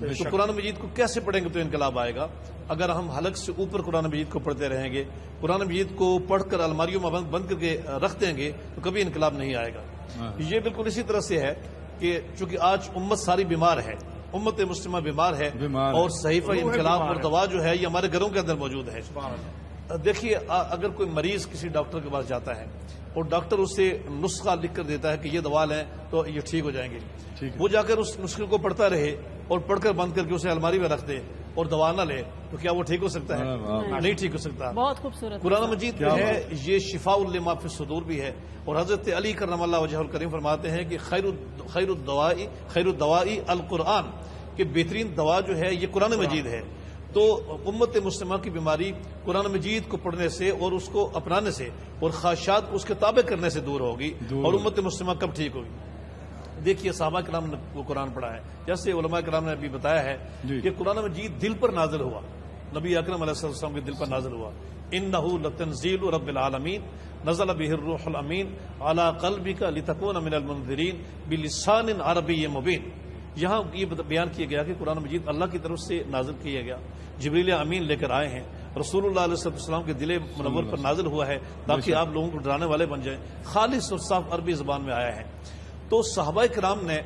تو قرآن مجید کو کیسے پڑھیں گے تو انقلاب آئے گا؟ اگر ہم حلق سے اوپر قرآن مجید کو پڑھتے رہیں گے، قرآن مجید کو پڑھ کر الماریوں میں بند کر کے رکھ دیں گے تو کبھی انقلاب نہیں آئے گا۔ یہ بالکل اسی طرح سے ہے کہ چونکہ آج امت ساری بیمار ہے، امت مسلمہ بیمار ہے، اور صحیفہ انقلاب اور دوا جو ہے یہ ہمارے گھروں کے اندر موجود ہے۔ دیکھیے، اگر کوئی مریض کسی ڈاکٹر کے پاس جاتا ہے اور ڈاکٹر اسے نسخہ لکھ کر دیتا ہے کہ یہ دوا لیں تو یہ ٹھیک ہو جائیں گے، وہ جا کر اس نسخے کو پڑھتا رہے اور پڑھ کر بند کر کے اسے الماری میں رکھ دے اور دوا نہ لے تو کیا وہ ٹھیک ہو سکتا ہے؟ نہیں ٹھیک ہو سکتا۔ بہت خوبصورت قرآن مجید جو ہے یہ شفاء لما فی الصدور بھی ہے، اور حضرت علی کرم اللہ وجہہ الکریم فرماتے ہیں کہ خیر الدوائی القرآن، کہ بہترین دوا جو ہے یہ قرآن مجید ہے۔ تو امت مسلمہ کی بیماری قرآن مجید کو پڑھنے سے اور اس کو اپنانے سے اور خواہشات کو اس کے تابع کرنے سے دور ہوگی، اور امت مسلمہ کب ٹھیک ہوگی؟ دیکھیے، صحابہ کرام نے وہ قرآن پڑھا ہے، جیسے علماء کرام نے ابھی بتایا ہے کہ قرآن مجید دل پر نازل ہوا، نبی اکرم علیہ السلام کے دل پر نازل ہوا۔ انہ لتنزیل رب العالمین نزل به الروح الامین علی قلبک لتکون من المنذرین بلسان عربی مبین۔ یہاں یہ بیان کیا گیا کہ قرآن مجید اللہ کی طرف سے نازل کیا گیا، جبریل امین لے کر آئے ہیں، رسول اللہ علیہ السلام کے دل منور پر نازل ہوا ہے تاکہ آپ لوگوں کو ڈرانے والے بن جائیں، خالص اور صاف عربی زبان میں آیا ہے۔ تو صحابہ کرام نے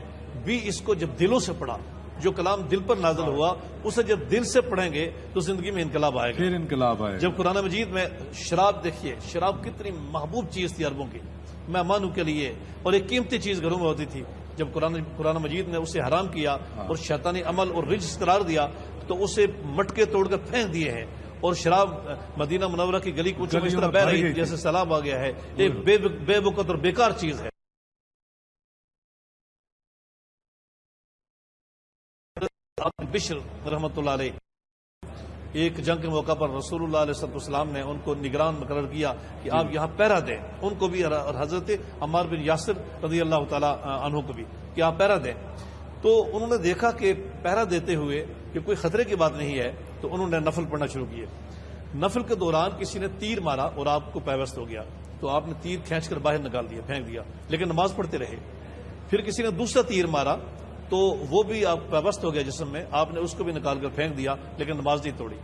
بھی اس کو جب دلوں سے پڑھا، جو کلام دل پر نازل ہوا اسے جب دل سے پڑھیں گے تو زندگی میں انقلاب آئے گا، پھر انقلاب آئے گا۔ جب قرآن مجید میں شراب، دیکھیے شراب کتنی محبوب چیز تھی عربوں کی، مہمانوں کے لیے، اور ایک قیمتی چیز گھروں میں ہوتی تھی۔ جب قرآن مجید نے اسے حرام کیا اور شیطانی عمل اور رجس قرار دیا تو اسے مٹکے توڑ کر پھینک دیے ہیں، اور شراب مدینہ منورہ کی گلی کوچوں میں اس طرح بہ رہی تھی جیسے سیلاب آ گیا ہے، ایک بے وقت اور بیکار چیز ہے۔ بشر رحمۃ اللہ علیہ، ایک جنگ کے موقع پر رسول اللہ علیہ السلام نے ان کو نگران مقرر کیا کہ آپ یہاں پہرا دیں، ان کو بھی اور حضرت عمار بن یاسر رضی اللہ تعالی عنہ کو بھی کہ آپ پہرا دیں۔ تو انہوں نے دیکھا کہ پہرا دیتے ہوئے کہ کوئی خطرے کی بات نہیں ہے تو انہوں نے نفل پڑھنا شروع کیے۔ نفل کے دوران کسی نے تیر مارا اور آپ کو پیوست ہو گیا تو آپ نے تیر کھینچ کر باہر نکال دیا، پھینک دیا، لیکن نماز پڑھتے رہے۔ پھر کسی نے دوسرا تیر مارا تو وہ بھی آپ پیوست ہو گیا جسم میں، آپ نے اس کو بھی نکال کر پھینک دیا لیکن نماز نہیں توڑی۔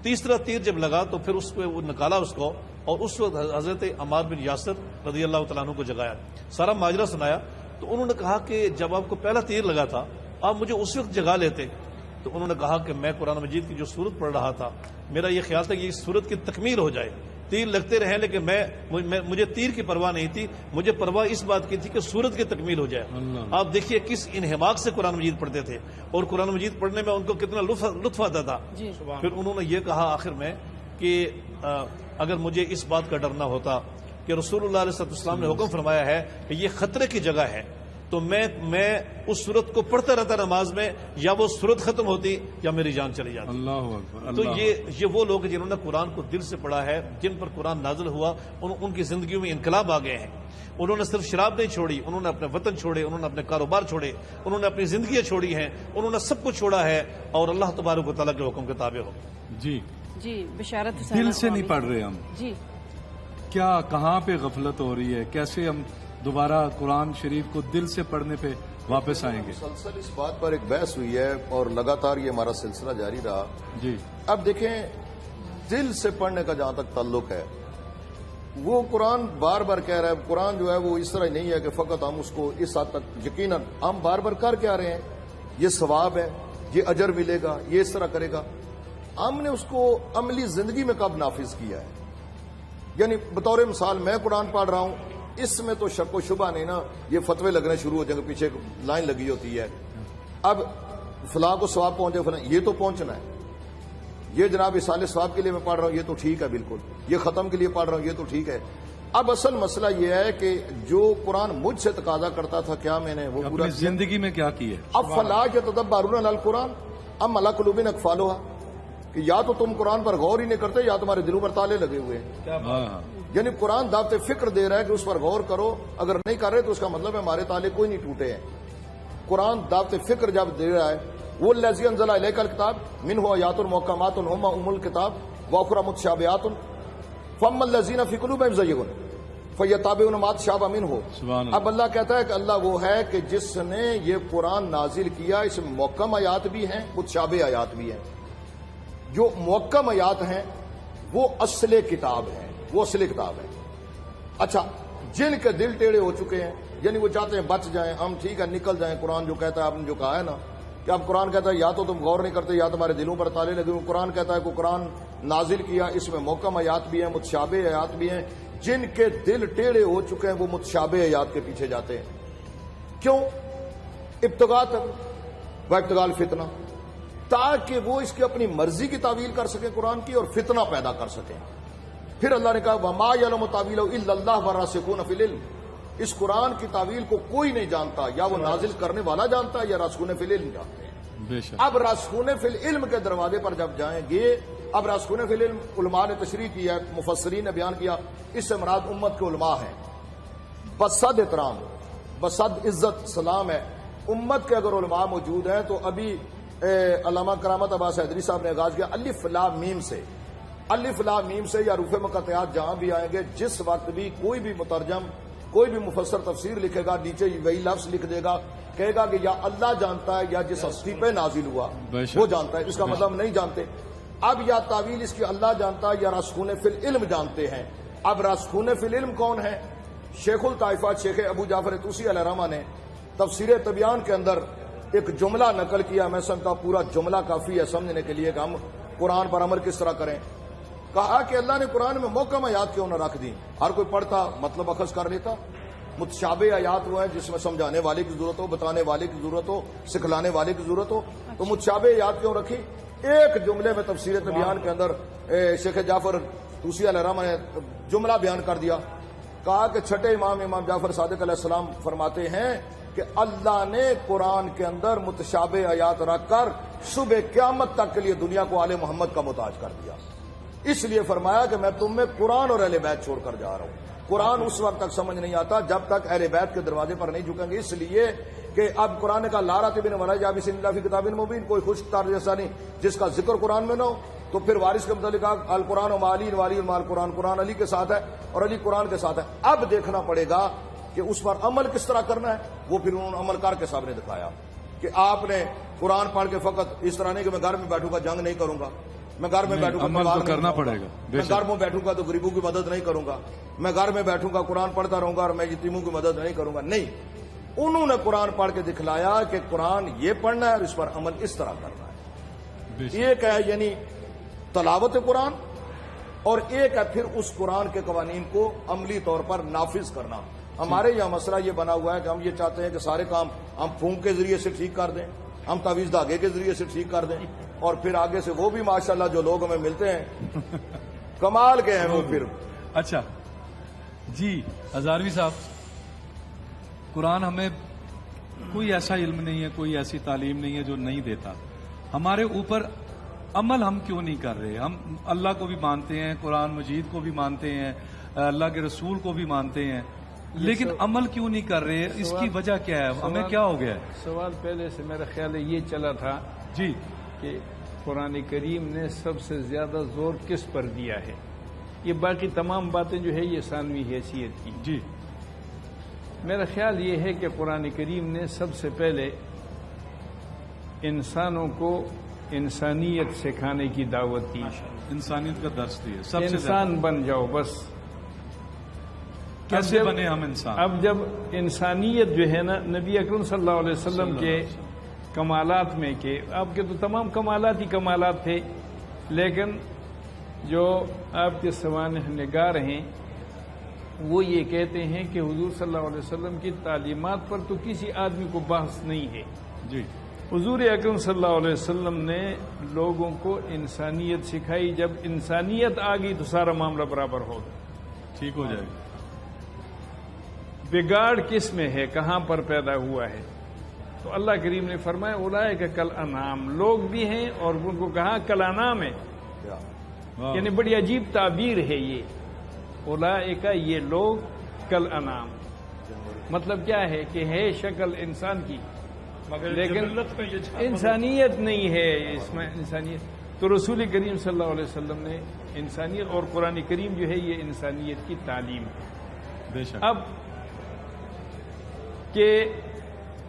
تیسرا تیر جب لگا تو پھر اس پہ وہ نکالا اس کو، اور اس وقت حضرت عمار بن یاسر رضی اللہ تعالیٰ عنہ کو جگایا، سارا ماجرا سنایا۔ تو انہوں نے کہا کہ جب آپ کو پہلا تیر لگا تھا آپ مجھے اس وقت جگا لیتے۔ تو انہوں نے کہا کہ میں قرآن مجید کی جو سورت پڑھ رہا تھا، میرا یہ خیال تھا کہ اس سورت کی تکمیل ہو جائے، تیر لگتے رہیں لیکن مجھے تیر کی پرواہ نہیں تھی، مجھے پرواہ اس بات کی تھی کہ سورت کی تکمیل ہو جائے۔ آپ دیکھیے کس انہماک سے قرآن مجید پڑھتے تھے، اور قرآن مجید پڑھنے میں ان کو کتنا لطف آتا تھا۔ پھر انہوں نے یہ کہا آخر میں کہ اگر مجھے اس بات کا ڈر نہ ہوتا کہ رسول اللہ علیہ السلام نے حکم فرمایا ہے کہ یہ خطرے کی جگہ ہے، تو میں اس صورت کو پڑھتا رہتا نماز میں، یا وہ صورت ختم ہوتی یا میری جان چلی جاتی۔ اللہ اکبر۔ تو یہ وہ لوگ جنہوں نے قرآن کو دل سے پڑھا ہے، جن پر قرآن نازل ہوا، ان کی زندگیوں میں انقلاب آ گئے ہیں۔ انہوں نے صرف شراب نہیں چھوڑی، انہوں نے اپنے وطن چھوڑے، انہوں نے اپنے کاروبار چھوڑے، انہوں نے اپنی زندگیاں چھوڑی ہیں، انہوں نے سب کچھ چھوڑا ہے اور اللہ تبارک و تعالیٰ کے حکم کے تابع ہو گئے۔ جی بشارت حسین دل سے نہیں پڑھ رہے ہم، جی کیا کہاں پہ غفلت ہو رہی ہے؟ کیسے ہم دوبارہ قرآن شریف کو دل سے پڑھنے پہ واپس آئیں گے؟ مسلسل اس بات پر ایک بحث ہوئی ہے اور لگاتار یہ ہمارا سلسلہ جاری رہا۔ جی اب دیکھیں، دل سے پڑھنے کا جہاں تک تعلق ہے، وہ قرآن بار بار کہہ رہا ہے، قرآن جو ہے وہ اس طرح نہیں ہے کہ فقط ہم اس کو اس حد تک یقیناً ہم بار بار کر کے آ رہے ہیں، یہ ثواب ہے، یہ اجر ملے گا، یہ اس طرح کرے گا۔ ہم نے اس کو عملی زندگی میں کب نافذ کیا ہے؟ یعنی بطور مثال میں قرآن پڑھ رہا ہوں، اس میں تو شک و شبہ نہیں نا، یہ فتوے لگنے شروع ہو جائیں گے، پیچھے لائن لگی ہوتی ہے، اب فلاں کو ثواب پہنچے، فلاں یہ تو پہنچنا ہے، یہ جناب اصال ثواب کے لیے میں پڑھ رہا ہوں، یہ تو ٹھیک ہے، بالکل یہ ختم کے لیے پڑھ رہا ہوں، یہ تو ٹھیک ہے۔ اب اصل مسئلہ یہ ہے کہ جو قرآن مجھ سے تقاضا کرتا تھا کیا میں نے وہ پورا اپنی زندگی میں کیا کی ہے؟ اب فلا یتدبرون القرآن ام علی قلوب اقفالها، کہ یا تو تم قرآن پر غور ہی نہیں کرتے یا تمہارے دلوں پر تالے لگے ہوئے ہیں۔ یعنی قرآن دعوت فکر دے رہا ہے کہ اس پر غور کرو، اگر نہیں کر رہے تو اس کا مطلب ہے ہمارے تالے کوئی نہیں ٹوٹے ہیں۔ قرآن دعوت فکر جب دے رہا ہے، وہ الذی انزل الیک الکتاب منہ آیات محکمات ھن ام الکتاب واخر متشابہات فاما الذین فی قلوبہم زیغ، فَيَتَّبِعُونَ مَا تَشَابَهَ مِنْهُ. سبحان اللہ. اب اللہ کہتا ہے کہ اللہ وہ ہے کہ جس نے یہ قرآن نازل کیا، اس میں محکم آیات بھی ہیں، متشابہ آیات بھی ہیں. جو محکم آیات ہیں وہ اصل کتاب ہے، وہ اصل کتاب ہے. اچھا، جن کے دل ٹیڑھے ہو چکے ہیں، یعنی وہ چاہتے ہیں بچ جائیں، ہم ٹھیک ہے نکل جائیں، قرآن جو کہتا ہے، آپ نے جو کہا ہے نا کہ اب قرآن کہتا ہے یا تو تم غور نہیں کرتے یا تمہارے دلوں پر تالے لگے. قرآن کہتا ہے کہ قرآن نازل کیا، اس میں محکم آیات بھی ہیں، متشابہ آیات بھی ہیں. جن کے دل ٹیڑھے ہو چکے ہیں وہ متشابہ آیات کے پیچھے جاتے ہیں. کیوں؟ ابتغاء و ابتغاء الفتنہ، تاکہ وہ اس کی اپنی مرضی کی تعویل کر سکیں قرآن کی اور فتنہ پیدا کر سکیں. پھر اللہ نے کہا وَمَا يَعْلَمُ تَأْوِيلَهُ إِلَّا اللَّهُ وَالرَّاسِخُونَ فِي الْعِلْمِ. اس قرآن کی تعویل کو کوئی نہیں جانتا، یا وہ نازل کرنے والا جانتا ہے یا راسخون فی العلم جانتے ہیں. بے شک. اب راسخون فی العلم کے دروازے پر جب جائیں گے، اب راسخون فی العلم علماء نے تشریح کی ہے، مفسرین نے بیان کیا، اس سے مراد امت کے علماء ہیں. بصد احترام، بصد عزت سلام ہے. امت کے اگر علماء موجود ہیں تو ابھی علامہ کرامت عباس حیدری صاحب نے آغاز کیا الف لام میم سے. الف لام میم سے یا حروف مقطعات جہاں بھی آئیں گے، جس وقت بھی کوئی بھی مترجم، کوئی بھی مفسر تفسیر لکھے گا، نیچے وہی لفظ لکھ دے گا، کہے گا کہ یا اللہ جانتا ہے یا جس ہستی پہ نازل ہوا وہ جانتا ہے. اس کا مطلب نہیں جانتے. اب یا تعویل اس کی اللہ جانتا ہے یا راسخون فی العلم جانتے ہیں. اب راسخون فی العلم کون ہے؟ شیخ الطائفہ شیخ ابو جعفر طوسی علیہ الرحمہ نے تفسیر طبیان کے اندر ایک جملہ نقل کیا. میں سمجھتا ہوں پورا جملہ کافی ہے سمجھنے کے لیے کہ ہم قرآن پر عمل کس طرح کریں. کہا کہ اللہ نے قرآن میں محکم آیات کیوں نہ رکھ دی؟ ہر کوئی پڑھتا مطلب اخذ کر لیتا. متشابہ آیات وہ ہیں جس میں سمجھانے والے کی ضرورت ہو، بتانے والے کی ضرورت ہو، سکھلانے والے کی ضرورت ہو. تو متشابہ آیات کیوں رکھی؟ ایک جملے میں تفسیر طبیان کے اندر شیخ جعفر طوسی علیہ الرحمہ نے جملہ بیان کر دیا. کہا کہ چھٹے امام جعفر صادق علیہ السلام فرماتے ہیں کہ اللہ نے قرآن کے اندر متشابہ آیات رکھ کر صبح قیامت تک کے لیے دنیا کو آل محمد کا محتاج کر دیا. اس لیے فرمایا کہ میں تم میں قرآن اور اہل بیت چھوڑ کر جا رہا ہوں. قرآن اس وقت تک سمجھ نہیں آتا جب تک اہل بیت کے دروازے پر نہیں جھکیں گے. اس لیے کہ اب قرآن کا لا راتب ولا جا بسم اللہ فی کتاب مبین، کوئی خوش تار جیسا نہیں جس کا ذکر قرآن میں نہ ہو. تو پھر وارث کے متعلق القرآن و علی والی المال قرآن، قرآن علی کے ساتھ ہے اور علی قرآن کے ساتھ ہے. اب دیکھنا پڑے گا کہ اس پر عمل کس طرح کرنا ہے. وہ پھر انہوں نے عمل کر کے سامنے دکھایا کہ آپ نے قرآن پڑھ کے فقط اس طرح نہیں کہ میں گھر میں بیٹھوں گا جنگ نہیں کروں گا، میں گھر میں بیٹھوں گا عمل تو کرنا پڑے گا. میں گھر میں بیٹھوں گا تو غریبوں کی مدد نہیں کروں گا، میں گھر میں بیٹھوں گا قرآن پڑھتا رہوں گا اور میں یتیموں کی مدد نہیں کروں گا. نہیں، انہوں نے قرآن پڑھ کے دکھلایا کہ قرآن یہ پڑھنا ہے اور اس پر عمل اس طرح کرنا ہے. ایک ہے یعنی تلاوت قرآن، اور ایک ہے پھر اس قرآن کے قوانین کو عملی طور پر نافذ کرنا. ہمارے یہاں مسئلہ یہ بنا ہوا ہے کہ ہم یہ چاہتے ہیں کہ سارے کام ہم پھونک کے ذریعے سے ٹھیک کر دیں، ہم تعویذ دھاگے کے ذریعے سے ٹھیک کر دیں، اور پھر آگے سے وہ بھی ماشاءاللہ جو لوگ ہمیں ملتے ہیں کمال کے ہیں وہ پھر. اچھا جی ہزاروی صاحب، قرآن ہمیں کوئی ایسا علم نہیں ہے، کوئی ایسی تعلیم نہیں ہے جو نہیں دیتا. ہمارے اوپر عمل ہم کیوں نہیں کر رہے؟ ہم اللہ کو بھی مانتے ہیں، قرآن مجید کو بھی مانتے ہیں، اللہ کے رسول کو بھی مانتے ہیں، لیکن عمل کیوں نہیں کر رہے؟ اس کی وجہ کیا ہے؟ ہمیں کیا ہو گیا ہے؟ سوال پہلے سے میرا خیال ہے یہ چلا تھا جی کہ قرآن کریم نے سب سے زیادہ زور کس پر دیا ہے. یہ باقی تمام باتیں جو ہے یہ ثانوی حیثیت کی. جی میرا خیال یہ ہے کہ قرآن کریم نے سب سے پہلے انسانوں کو انسانیت سکھانے کی دعوت دی. انسانیت کا درس دیا سب سے انسان بن جاؤ بس. کیسے بنے ہم انسان؟ اب جب انسانیت جو ہے نا، نبی اکرم صلی اللہ علیہ وسلم کے کمالات میں کہ آپ کے تو تمام کمالات ہی کمالات تھے، لیکن جو آپ کے سوانح نگار ہیں وہ یہ کہتے ہیں کہ حضور صلی اللہ علیہ وسلم کی تعلیمات پر تو کسی آدمی کو بحث نہیں ہے. جی حضور اکرم صلی اللہ علیہ وسلم نے لوگوں کو انسانیت سکھائی. جب انسانیت آ گئی تو سارا معاملہ برابر ہوگا، ٹھیک ہو جائے گا. بگاڑ کس میں ہے، کہاں پر پیدا ہوا ہے؟ تو اللہ کریم نے فرمایا اولئک کل انعام، لوگ بھی ہیں اور ان کو کہا کل انعام ہے. یعنی بڑی عجیب تعبیر ہے یہ، اولئک یہ لوگ کل انعام. مطلب کیا ہے کہ ہے شکل انسان کی لیکن انسانیت نہیں ہے اس میں انسانیت. تو رسول کریم صلی اللہ علیہ وسلم نے انسانیت، اور قرآن کریم جو ہے یہ انسانیت کی تعلیم ہے. بے شک اب کہ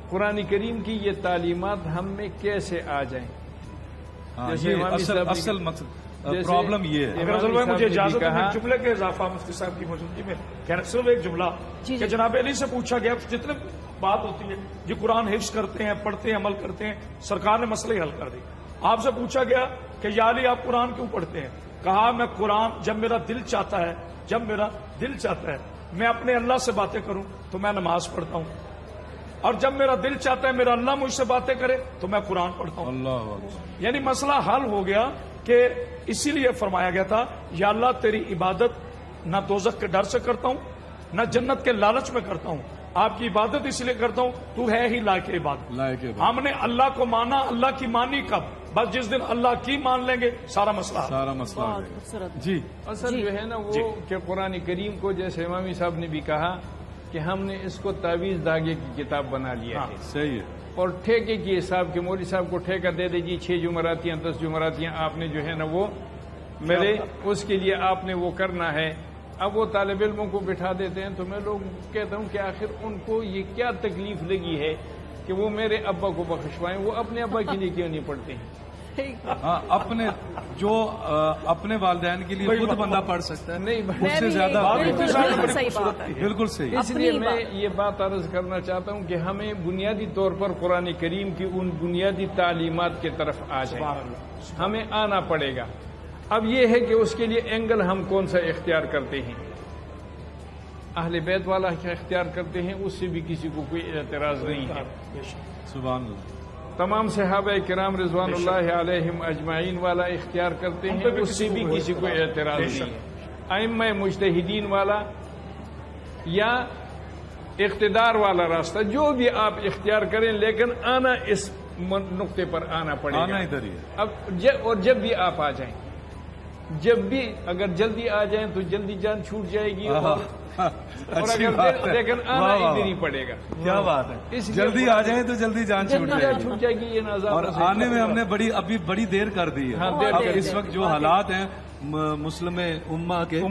قرآن کریم کی یہ تعلیمات ہم میں کیسے آ جائیں؟ ہاں، جیسے یہ امامی صاحب نے- اصل مقصد جیسے پرابلم یہ ہے اگر افضل بھائی صاحب مجھے نے بھی اجازت ہے کہا- ایک جملے کے اضافہ مفتی صاحب کی موجودگی میں کہنا صرف ایک جملہ جی، کہ جی۔ جناب علی سے پوچھا گیا جتنے بات ہوتی ہے یہ قرآن حفظ کرتے ہیں، پڑھتے ہیں، عمل کرتے ہیں، سرکار نے مسئلے حل کر دی. آپ سے پوچھا گیا کہ یا علی آپ قرآن کیوں پڑھتے ہیں؟ کہا میں قرآن جب میرا دل چاہتا ہے میں اپنے اللہ سے باتیں کروں تو میں نماز پڑھتا ہوں، اور جب میرا دل چاہتا ہے میرا اللہ مجھ سے باتیں کرے تو میں قرآن پڑھتا ہوں. اللہ اکبر. یعنی مسئلہ حل ہو گیا کہ اسی لیے فرمایا گیا تھا یا اللہ تیری عبادت نہ دوزخ کے ڈر سے کرتا ہوں نہ جنت کے لالچ میں کرتا ہوں، آپ کی عبادت اس لیے کرتا ہوں تو ہے ہی لائق عبادت. لائق عبادت. ہم نے اللہ کو مانا، اللہ کی مانی کب؟ بس جس دن اللہ کی مان لیں گے سارا مسئلہ حل. سارا مسئلہ آ بہت گیا. خوبصورت. جی اصل جو ہے نا وہ کہ قرآن کریم کو جیسے امامی صاحب نے بھی کہا کہ ہم نے اس کو تعویذ داغے کی کتاب بنا لیا ہے، صحیح ہے. اور ٹھیکے کی حساب کے مولوی صاحب کو ٹھیکہ دے دے جی 6 جمعراتیاں 10 جمعراتیاں آپ نے جو ہے نا وہ میرے اس کے لیے آپ نے وہ کرنا ہے. اب وہ طالب علموں کو بٹھا دیتے ہیں تو میں لوگ کہتا ہوں کہ آخر ان کو یہ کیا تکلیف لگی ہے کہ وہ میرے ابا کو بخشوائیں، وہ اپنے ابا کے لیے کیوں نہیں پڑھتے ہیں؟ ہاں اپنے جو اپنے والدین کے لیے خود بندہ پڑھ سکتا ہے نہیں اس سے زیادہ بالکل صحیح بات ہے. بالکل صحیح. اس لیے اپنی میں بات. یہ بات عرض کرنا چاہتا ہوں کہ ہمیں بنیادی طور پر قرآن کریم کی ان بنیادی تعلیمات کی طرف آ جائیں، ہمیں آنا پڑے گا. اب یہ ہے کہ اس کے لیے اینگل ہم کون سا اختیار کرتے ہیں. اہل بیت والا کیا اختیار کرتے ہیں اس سے بھی کسی کو کوئی اعتراض نہیں ہے. سبحان اللہ. تمام صحابہ کرام رضوان اللہ علیہم اجمعین والا اختیار کرتے ہیں اس سے بھی کسی کو اعتراض نہیں ہے. ائمہ مجتہدین والا یا اقتدار والا راستہ جو بھی آپ اختیار کریں، لیکن آنا اس نقطے پر آنا پڑے گا. آنا ادھر ہی ہے. اب اور جب بھی آپ آ جائیں، جب بھی اگر جلدی آ جائیں تو جلدی جان چھوٹ جائے گی، اور اچھی اگر بات ہے. لیکن آنا واہ واہ ادھر ہی پڑے گا. کیا بات ہے. اس لیے جلدی آ جائیں تو جلدی جان چھوٹ جلدی جائے جان گی. چھوٹ جائے گی. یہ نظام اور آنے میں ہم نے بڑی ابھی دیر کر دی ہے. ہاں، دیر اب کر اس وقت جو حالات ہیں مسلم امہ کے تو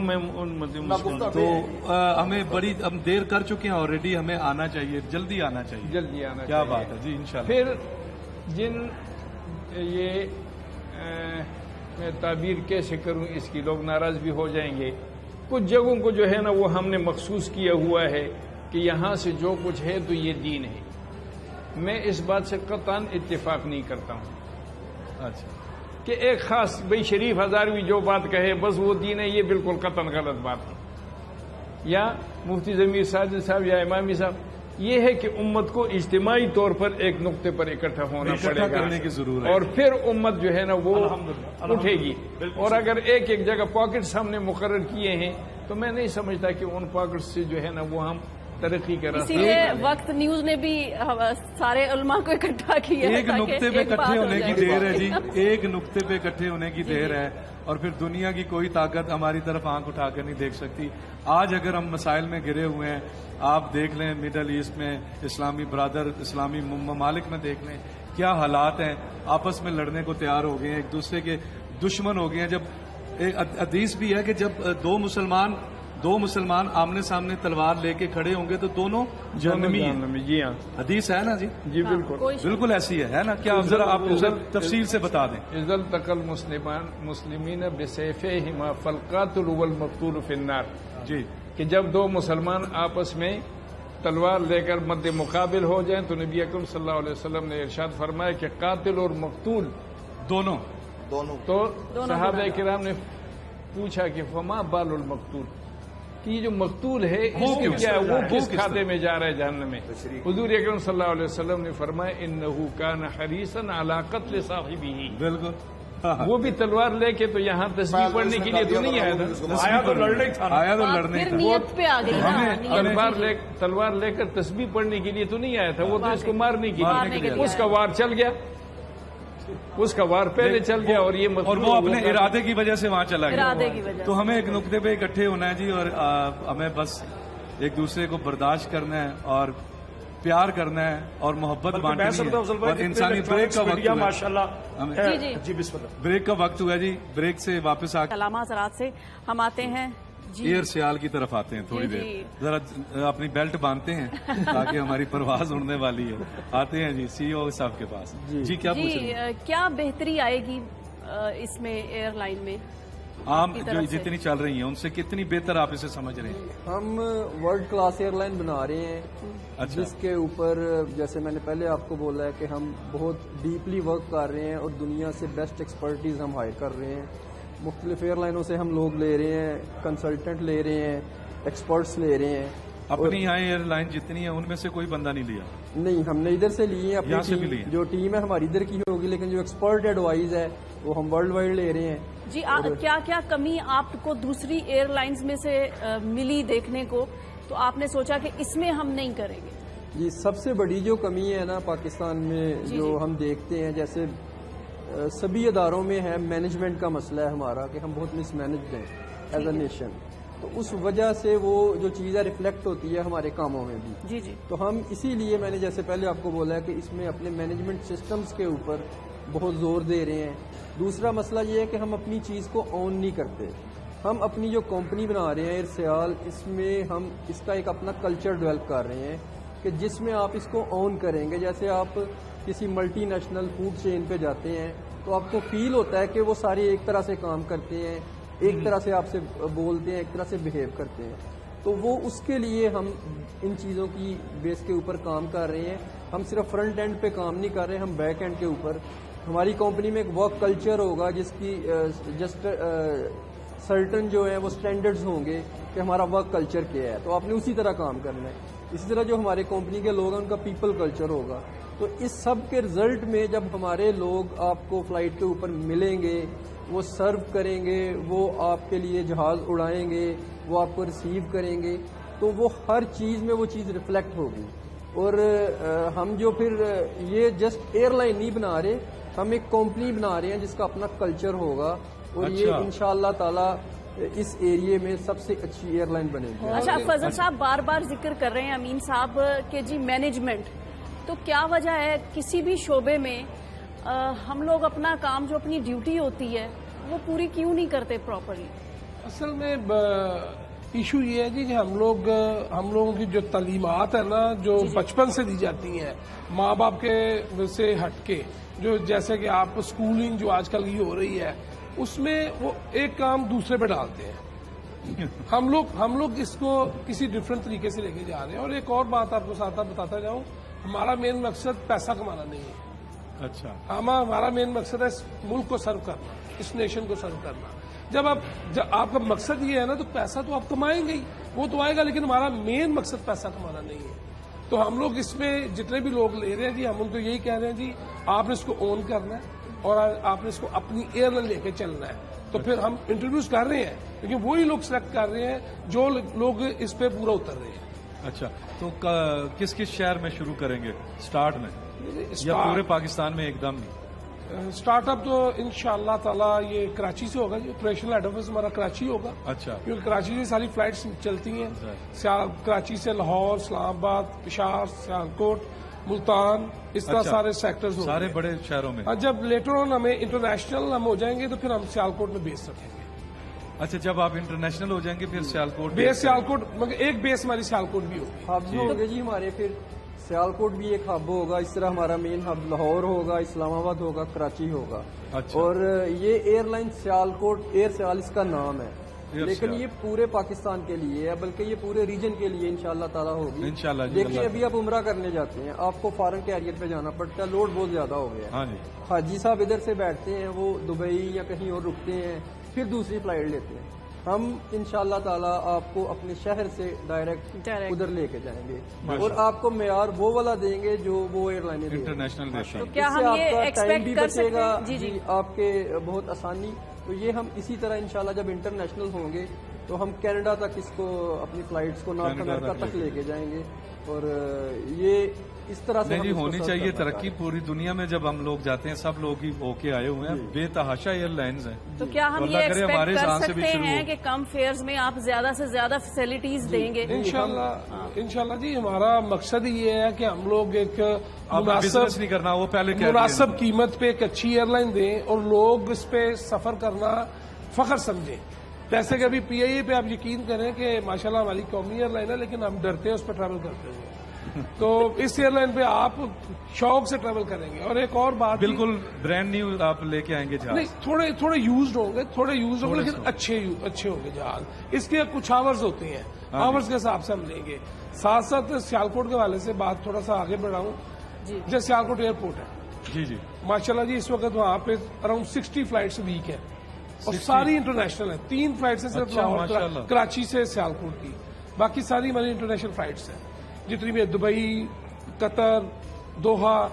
ہمیں ہم دیر کر چکے ہیں آلریڈی. ہمیں آنا چاہیے، جلدی آنا چاہیے. جلدی آنا کیا چاہیے. بات ہے جی. انشاءاللہ. پھر جن یہ میں تعبیر کیسے کروں اس کی لوگ ناراض بھی ہو جائیں گے. کچھ جگہوں کو جو ہے نا وہ ہم نے مخصوص کیا ہوا ہے کہ یہاں سے جو کچھ ہے تو یہ دین ہے. میں اس بات سے قطعاً اتفاق نہیں کرتا ہوں اچھا. کہ ایک خاص بھائی شریف ہزاروی جو بات کہے بس وہ دین ہے، یہ بالکل قطعاً غلط بات ہے. یا مفتی ضمیر ساجد صاحب یا امامی صاحب، یہ ہے کہ امت کو اجتماعی طور پر ایک نقطے پر اکٹھا ہونا پڑے گا کرنے کی ضرورت ہے. اور پھر امت جو ہے نا وہ الحمدللہ. اٹھے گی. اور اگر ایک ایک جگہ پاکٹس ہم نے مقرر کیے ہیں تو میں نہیں سمجھتا کہ ان پاکٹس سے جو ہے نا وہ ہم ترقی کا راستہ اسی لیے وقت نیوز نے بھی سارے علماء کو اکٹھا کیا ہے ایک تاکہ نقطے پہ ایک بات اکٹھے ہو ہونے کی جائے. دیر ہے جی. ایک نقطے پہ اکٹھے ہونے کی دیر ہے اور پھر دنیا کی کوئی طاقت ہماری طرف آنکھ اٹھا کر نہیں دیکھ سکتی. آج اگر ہم مسائل میں گرے ہوئے ہیں، آپ دیکھ لیں مڈل ایسٹ میں اسلامی برادر اسلامی ممالک میں دیکھ لیں کیا حالات ہیں. آپس میں لڑنے کو تیار ہو گئے ہیں، ایک دوسرے کے دشمن ہو گئے ہیں. جب ایک حدیث بھی ہے کہ جب دو مسلمان آمنے سامنے تلوار لے کے کھڑے ہوں گے تو دونوں جہنمی ہیں. جی ہاں حدیث ہے نا جی. جی بالکل. کوئی بالکل ایسی ہے نا. کیا ذرا آپ تفصیل سے بتا دیں. اذل تقل مسلمین بسیفہما فالقاتل والمقتول فی النار. جی. کہ جب دو مسلمان آپس میں تلوار لے کر مد مقابل ہو جائیں تو نبی اکرم صلی اللہ علیہ وسلم نے ارشاد فرمایا کہ قاتل اور مقتول دونوں. تو صحابہ کرام نے پوچھا کہ فما بال المقتول، کہ یہ جو مقتول ہے اس کے کیا ہے، وہ کس کھاتے میں جا رہا ہے جہنم میں. حضور اکرم صلی اللہ علیہ وسلم نے فرمایا انہ کان حریصا علی قتل صاحبہ. بالکل. وہ بھی تلوار لے کے تو یہاں تسبیح پڑھنے کے لیے تو نہیں آیا تھا. آیا تو لڑنے ہی تھا نا. آیا تو بات لڑنے پھر کا. نیت پہ آ گئی نا. نیت. تلوار لے کر تسبیح پڑھنے کے لیے تو نہیں آیا تھا، وہ تو اس کو مارنے کے مارنے کے لیے. لیے اس کا وار چل گیا، اس کا وار پہلے چل گیا اور یہ اور وہ اپنے ارادے کی وجہ سے وہاں چلا گیا. ارادے کی وجہ تو ہمیں ایک نقطے پہ اکٹھے ہونا ہے جی، اور ہمیں بس ایک دوسرے کو برداشت کرنا ہے اور پیار کرنا ہے اور محبت بانٹنی ہے. اور انسانی بریک کا وقت ماشاء اللہ. جی. جی بسم اللہ. بریک کا وقت ہوا جی. بریک سے واپس آ علامہ حضرات سے ہم آتے ہیں ایئر سیال کی طرف آتے ہیں تھوڑی دیر, ذرا اپنی بیلٹ باندھتے ہیں تاکہ ہماری پرواز اڑنے والی ہے. آتے ہیں جی سی او صاحب کے پاس. جی کیا پوچھ رہے ہیں؟ کیا بہتری آئے گی اس میں ایئر لائن میں عام جو جتنی چل رہی ہیں ان سے کتنی بہتر آپ اسے سمجھ رہے ہیں؟ ہم ورلڈ کلاس ایئر لائن بنا رہے ہیں, جس کے اوپر جیسے میں نے پہلے آپ کو بولا ہے کہ ہم بہت ڈیپلی ورک کر رہے ہیں اور دنیا سے بیسٹ ایکسپرٹیز ہم ہائر کر رہے ہیں. مختلف ایئر لائنوں سے ہم لوگ لے رہے ہیں, کنسلٹنٹ لے رہے ہیں, ایکسپرٹس لے رہے ہیں. اپنی یہاں ایئر لائن جتنی ہے ان میں سے کوئی بندہ نہیں لیا؟ نہیں, ہم نے ادھر سے لیے ہیں اپنی ٹیم, جو ٹیم ہے ہماری ادھر کی ہوگی, لیکن جو ایکسپرٹ ایڈوائز ہے وہ ہم ورلڈ وائڈ لے رہے ہیں. جی کیا کیا کمی آپ کو دوسری ایئر لائنز میں سے ملی دیکھنے کو, تو آپ نے سوچا کہ اس میں ہم نہیں کریں گے؟ جی سب سے بڑی جو کمی ہے نا پاکستان میں جو ہم دیکھتے ہیں, جیسے سبھی اداروں میں ہے, مینجمنٹ کا مسئلہ ہے ہمارا کہ ہم بہت مس مینجڈ ہیں ایز اے نیشن. تو اس وجہ سے وہ جو چیزیں ریفلیکٹ ہوتی ہے ہمارے کاموں میں بھی. جی جی. تو ہم اسی لیے میں نے جیسے پہلے آپ کو بولا ہے کہ اس میں اپنے مینجمنٹ سسٹمز کے اوپر بہت زور دے رہے ہیں. دوسرا مسئلہ یہ ہے کہ ہم اپنی چیز کو اون نہیں کرتے. ہم اپنی جو کمپنی بنا رہے ہیں ایئر سیال, اس میں ہم اس کا ایک اپنا کلچر ڈیولپ کر رہے ہیں کہ جس میں آپ اس کو اون کریں گے. جیسے آپ کسی ملٹی نیشنل فوڈ چین پہ جاتے ہیں تو آپ کو فیل ہوتا ہے کہ وہ سارے ایک طرح سے کام کرتے ہیں, ایک طرح سے آپ سے بولتے ہیں, ایک طرح سے بہیو کرتے ہیں. تو وہ اس کے لیے ہم ان چیزوں کی بیس کے اوپر کام کر رہے ہیں. ہم صرف فرنٹ اینڈ پہ کام نہیں کر رہے, ہم بیک اینڈ کے اوپر. ہماری کمپنی میں ایک ورک کلچر ہوگا جس کی جسٹ سرٹن جو ہیں وہ سٹینڈرڈز ہوں گے کہ ہمارا ورک کلچر کیا ہے, تو آپ نے اسی طرح کام کرنا ہے. اسی طرح جو ہمارے کمپنی کے لوگ ہیں ان کا پیپل کلچر ہوگا. تو اس سب کے رزلٹ میں جب ہمارے لوگ آپ کو فلائٹ کے اوپر ملیں گے, وہ سرو کریں گے, وہ آپ کے لیے جہاز اڑائیں گے, وہ آپ کو ریسیو کریں گے, تو وہ ہر چیز میں وہ چیز ریفلیکٹ ہوگی. اور ہم جو پھر یہ جسٹ ایئر لائن نہیں بنا رہے, ہم ایک کمپنی بنا رہے ہیں جس کا اپنا کلچر ہوگا, اور یہ انشاءاللہ تعالی اس ایریے میں سب سے اچھی ایئر لائن بنے گی. اچھا فضل صاحب بار بار ذکر کر رہے ہیں امین صاحب کہ جی مینجمنٹ, تو کیا وجہ ہے کسی بھی شعبے میں ہم لوگ اپنا کام جو اپنی ڈیوٹی ہوتی ہے وہ پوری کیوں نہیں کرتے پراپرلی؟ اصل میں ایشو یہ ہے کہ ہم لوگوں کی جو تعلیمات ہے نا, جو بچپن سے دی جاتی ہیں ماں باپ کے سے ہٹ کے, جو جیسے کہ آپ اسکولنگ جو آج کل کی ہو رہی ہے, اس میں وہ ایک کام دوسرے پہ ڈالتے ہیں. ہم لوگ اس کو کسی ڈفرینٹ طریقے سے لے کے جا رہے ہیں. اور ایک اور بات آپ کو ساتھ بتاتا جاؤں, ہمارا مین مقصد پیسہ کمانا نہیں ہے. اچھا, ہمارا مین مقصد ہے اس ملک کو سرو کرنا, اس نیشن کو سرو کرنا. جب آپ کا مقصد یہ ہے نا, تو پیسہ تو آپ کمائیں گے ہی, وہ تو آئے گا, لیکن ہمارا مین مقصد پیسہ کمانا نہیں ہے. تو ہم لوگ اس میں جتنے بھی لوگ لے رہے ہیں جی, ہم ان کو یہی کہہ رہے ہیں جی آپ نے اس کو اون کرنا ہے اور آپ نے اس کو اپنی ایئر لائن لے کے چلنا ہے. تو پھر ہم انٹروڈیوس کر رہے ہیں, لیکن وہی لوگ سلیکٹ کر رہے ہیں جو لوگ اس پہ پورا اتر رہے ہیں. اچھا, تو کس شہر میں شروع کریں گے اسٹارٹ میں, یا پورے پاکستان میں ایک دم؟ اسٹارٹ اپ تو انشاءاللہ تعالی یہ کراچی سے ہوگا. آپریشنل ہیڈ آفس ہمارا کراچی ہوگا. اچھا, کیونکہ کراچی سے ساری فلائٹس چلتی ہیں. کراچی سے لاہور, اسلام آباد, پشاور, سیالکوٹ, ملتان, اس طرح سارے سیکٹرز ہوتے ہیں, سارے بڑے شہروں میں. جب لیٹر آن ہمیں انٹرنیشنل ہم ہو جائیں گے تو پھر ہم سیالکوٹ میں بیس رکھیں گے. اچھا, جب آپ انٹرنیشنل ہو جائیں گے پھر سیالکوٹ بیس, سیالکوٹ مگر ایک بیس ہماری سیالکوٹ بھی ہوگی. ہب ہوں گے جی ہمارے, پھر سیالکوٹ بھی ایک ہب ہوگا. اس طرح ہمارا مین ہب لاہور ہوگا, اسلام آباد ہوگا, کراچی ہوگا. اور یہ ایئر لائن سیالکوٹ ایئر سیال اس کا نام ہے, لیکن یہ پورے پاکستان کے لیے ہے, بلکہ یہ پورے ریجن کے لیے انشاءاللہ تعالیٰ ہوگی. دیکھیں ابھی آپ عمرہ کرنے جاتے ہیں, آپ کو فارن کیریئر پہ جانا پڑتا ہے, لوڈ بہت زیادہ ہو گیا ہے. حاجی صاحب ادھر سے بیٹھتے ہیں, وہ دبئی یا کہیں اور رکتے ہیں, پھر دوسری فلائٹ لیتے ہیں. ہم انشاءاللہ تعالیٰ آپ کو اپنے شہر سے ڈائریکٹ ادھر لے کے جائیں گے, اور آپ کو معیار وہ والا دیں گے جو وہ ایئر لائنیں دیں گے. انٹرنیشنل تو کیا ہم یہ ایکسپیکٹ کر سکتے ہیں جی آپ کے بہت آسانی. تو یہ ہم اسی طرح انشاءاللہ جب انٹرنیشنل ہوں گے تو ہم کینیڈا تک اس کو اپنی فلائٹس کو نارتھ امریکہ تک لے کے جائیں گے. اور یہ اس طرح سے نہیں ہونی چاہیے ترقی پوری دنیا میں. جب ہم لوگ جاتے ہیں سب لوگ ہی ہو کے آئے ہوئے ہیں, بے تحاشا ایئر لائنز ہیں. تو کیا ہم یہ ایکسپیکٹ کر سکتے ہیں کہ کم فیئرز میں آپ زیادہ سے زیادہ فیسلٹیز دیں گے؟ انشاءاللہ جی, ہمارا مقصد یہ ہے کہ ہم لوگ ایک بزنس نہیں کرنا, وہ پہلے مناسب قیمت پہ ایک اچھی ایئر لائن دیں اور لوگ اس پہ سفر کرنا فخر سمجھیں. جیسے کہ ابھی PIA پہ آپ یقین کریں کہ ماشاءاللہ ہماری قومی ایئر لائن ہے لیکن ہم ڈرتے ہیں اس پہ ٹریول کرتے ہوئے. تو اس ایئر لائن پہ آپ شوق سے ٹریول کریں گے. اور ایک اور بات, بالکل برانڈ نیو آپ لے کے آئیں گے جہاز. نہیں, تھوڑے یوزڈ ہوں گے لیکن اچھے ہوں گے جہاز. اس کے کچھ آورز ہوتے ہیں, آورز کے حساب سے ہم لیں گے. ساتھ ساتھ سیالکوٹ کے حوالے سے بات تھوڑا سا آگے بڑھاؤں. جیسے سیالکوٹ ایئرپورٹ ہے, جی ماشاءاللہ جی اس وقت وہاں پہ اراؤنڈ 60 فلائٹس ویک ہیں اور ساری انٹرنیشنل ہیں. 3 فلائٹس ہیں صرف کراچی سے سیالکوٹ کی, باقی ساری ہماری انٹرنیشنل فلائٹس ہیں جتنی بھی, دبئی, قطر, دوحہ,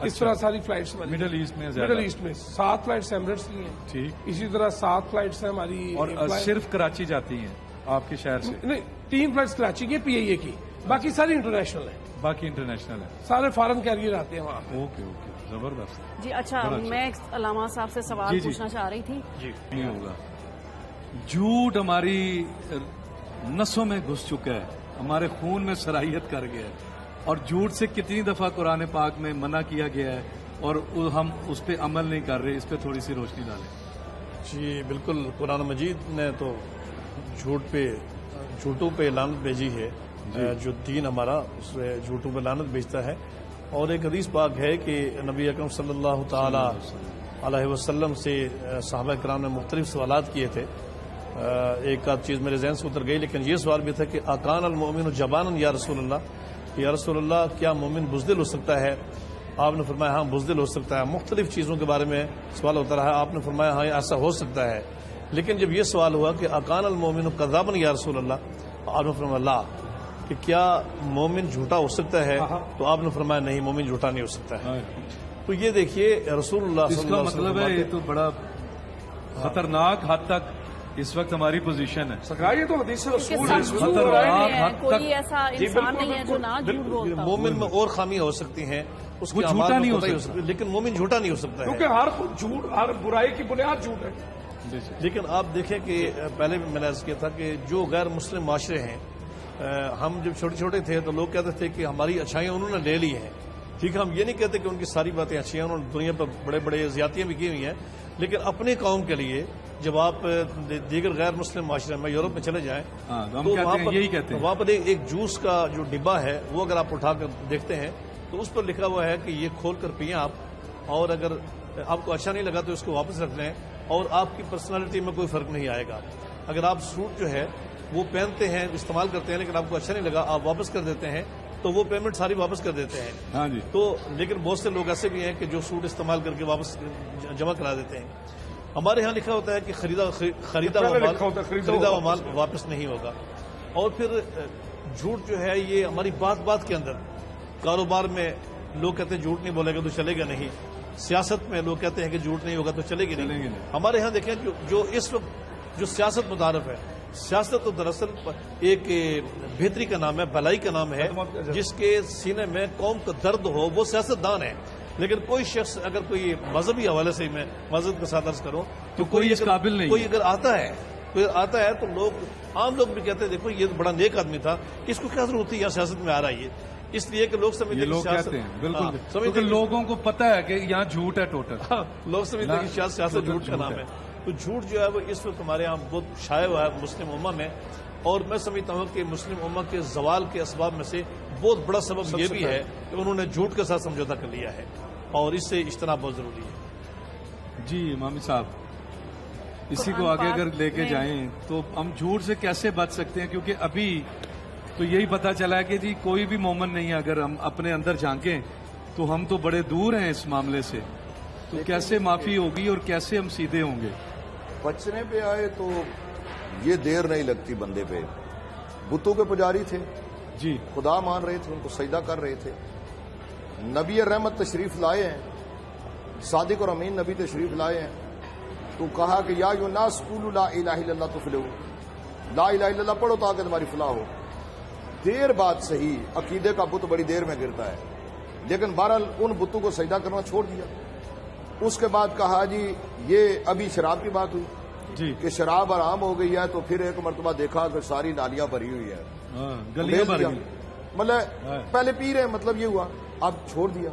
اس طرح ساری فلائٹس. مڈل ایسٹ میں 7 فلائٹس ایمریٹس کی ہیں. ٹھیک. اسی طرح 7 فلائٹس ہیں ہماری, اور صرف کراچی جاتی ہیں آپ کے شہر سے؟ نہیں, 3 فلائٹس کراچی کی, PIA کی, باقی ساری انٹرنیشنل ہیں. باقی انٹرنیشنل ہے, سارے فارن کیریئر آتے ہیں وہاں. اوکے, زبردست. جی اچھا, میں علامہ صاحب سے سوال پوچھنا چاہ رہی تھی. جی, نہیں ہوگا. جھوٹ ہماری نسوں میں گھس چکا ہے, ہمارے خون میں صلاحیت کر گیا ہے, اور جھوٹ سے کتنی دفعہ قرآن پاک میں منع کیا گیا ہے اور ہم اس پہ عمل نہیں کر رہے. اس پہ تھوڑی سی روشنی ڈالیں. جی بالکل, قرآن مجید نے تو جھوٹوں پہ لعنت بھیجی ہے. جو دین ہمارا اس پہ جھوٹوں پہ لعنت بھیجتا ہے. اور ایک حدیث پاک ہے کہ نبی اکرم صلی اللہ تعالی علیہ وسلم سے صحابہ کرام نے مختلف سوالات کیے تھے. ایک آدھ چیز میرے ذہن سے اتر گئی, لیکن یہ سوال بھی تھا کہ اکان المؤمن جبانا یا رسول اللہ, یا رسول اللہ کیا مومن بزدل ہو سکتا ہے؟ آپ نے فرمایا ہاں بزدل ہو سکتا ہے. مختلف چیزوں کے بارے میں سوال ہوتا رہا, آپ نے فرمایا ہاں ایسا ہو سکتا ہے. لیکن جب یہ سوال ہوا کہ اکان المؤمن کذابا یا رسول اللہ, آپ نے فرمایا لا, کہ کیا مومن جھوٹا ہو سکتا ہے؟ تو آپ نے فرمایا نہیں, مومن جھوٹا نہیں ہو سکتا ہے. تو یہ دیکھیے رسول اللہ صلی اللہ علیہ وسلم, مطلب ہے یہ تو بڑا خطرناک حد تک اس وقت ہماری پوزیشن ہے. یہ تو حدیث رسول ہے, کوئی ایسا انسان نہیں ہے جو نہ جھوٹ بولتا. مومن میں اور خامیاں ہو سکتی ہیں, اس کی جھوٹا نہیں ہو سکتا, لیکن مومن جھوٹا نہیں ہو سکتا ہے, کیونکہ ہر برائی کی بنیاد جھوٹ ہے. لیکن آپ دیکھیں کہ پہلے بھی میں نے عرض کیا تھا کہ جو غیر مسلم معاشرے ہیں, ہم جب چھوٹے چھوٹے تھے تو لوگ کہتے تھے کہ ہماری اچھائیاں انہوں نے لے لی ہیں. ٹھیک ہے, ہم یہ نہیں کہتے کہ ان کی ساری باتیں اچھی ہیں, انہوں نے دنیا پر بڑے بڑے زیادتیاں بھی کی ہوئی ہیں, لیکن اپنی قوم کے لیے جب آپ دیگر غیر مسلم معاشرے میں یورپ میں چلے جائیں تو وہاں پر ایک جوس کا جو ڈبہ ہے وہ اگر آپ اٹھا کر دیکھتے ہیں تو اس پر لکھا ہوا ہے کہ یہ کھول کر پئیں آپ, اور اگر آپ کو اچھا نہیں لگا تو اس کو واپس رکھ لیں, اور آپ کی پرسنالٹی میں کوئی فرق نہیں آئے گا. اگر آپ سوٹ جو ہے وہ پہنتے ہیں, استعمال کرتے ہیں, لیکن آپ کو اچھا نہیں لگا, آپ واپس کر دیتے ہیں, تو وہ پیمنٹ ساری واپس کر دیتے ہیں. ہاں جی. تو لیکن بہت سے لوگ ایسے بھی ہیں کہ جو سوٹ استعمال کر کے واپس جمع کرا دیتے ہیں. ہمارے ہاں لکھا ہوتا ہے کہ خریدا ہوا مال واپس نہیں ہوگا. اور پھر جھوٹ جو ہے یہ ہماری بات بات کے اندر, کاروبار میں لوگ کہتے ہیں جھوٹ نہیں بولے گا تو چلے گا نہیں, سیاست میں لوگ کہتے ہیں کہ جھوٹ نہیں ہوگا تو چلے گی نہیں. ہمارے ہاں دیکھیں جو اس وقت جو سیاست متعارف ہے, سیاست تو دراصل ایک بہتری کا نام ہے, بھلائی کا نام ہے, جس کے سینے میں قوم کا درد ہو وہ سیاست دان ہے. لیکن کوئی شخص اگر کوئی مذہبی حوالے سے میں مذہب کے ساتھ عرض کروں تو کوئی اس قابل نہیں, کوئی اگر آتا ہے تو عام لوگ بھی کہتے ہیں دیکھو یہ بڑا نیک آدمی تھا, اس کو کیا ضرورت تھی یہاں سیاست میں آ رہا ہے, اس لیے کہ لوگ سمجھتے ہیں بالکل, کیونکہ لوگوں کو پتا ہے کہ یہاں جھوٹ ہے ٹوٹل. لوگ سمجھتے ہیں کہ سیاست جھوٹ کا نام ہے. تو جھوٹ جو ہے وہ اس وقت ہمارے یہاں بہت شائع ہوا ہے مسلم امہ میں, اور میں سمجھتا ہوں کہ مسلم امہ کے زوال کے اسباب میں سے بہت بڑا سبب یہ بھی ہے کہ انہوں نے جھوٹ کے ساتھ سمجھوتا کر لیا ہے, اور اس سے اجتناب بہت ضروری ہے. جی امامی صاحب, اسی کو آگے اگر لے کے جائیں تو ہم جھوٹ سے کیسے بچ سکتے ہیں؟ کیونکہ ابھی تو یہی پتا چلا ہے کہ جی کوئی بھی مومن نہیں ہے, اگر ہم اپنے اندر جھانکیں تو ہم تو بڑے دور ہیں اس معاملے سے, تو کیسے معافی ہوگی اور کیسے ہم سیدھے ہوں گے؟ بچنے پہ آئے تو یہ دیر نہیں لگتی بندے پہ. بتوں کے پجاری تھے جی, خدا مان رہے تھے, ان کو سجدہ کر رہے تھے. نبی رحمت تشریف لائے ہیں, صادق اور امین نبی تشریف لائے ہیں, تو کہا کہ یا الناس قولوا لا الہ الا اللہ تفلحوا, لا الہ الا اللہ پڑھو تاکہ تمہاری فلاح ہو. دیر بات صحیح, عقیدے کا بت بڑی دیر میں گرتا ہے, لیکن بہرحال ان بتوں کو سجدہ کرنا چھوڑ دیا. اس کے بعد کہا جی یہ ابھی شراب کی بات ہوئی جی, کہ شراب آرام ہو گئی ہے, تو پھر ایک مرتبہ دیکھا کہ ساری نالیاں بھری ہوئی ہے, گلیاں بھر گئی, مطلب پہلے پی رہے ہیں, مطلب یہ ہوا, اب چھوڑ دیا.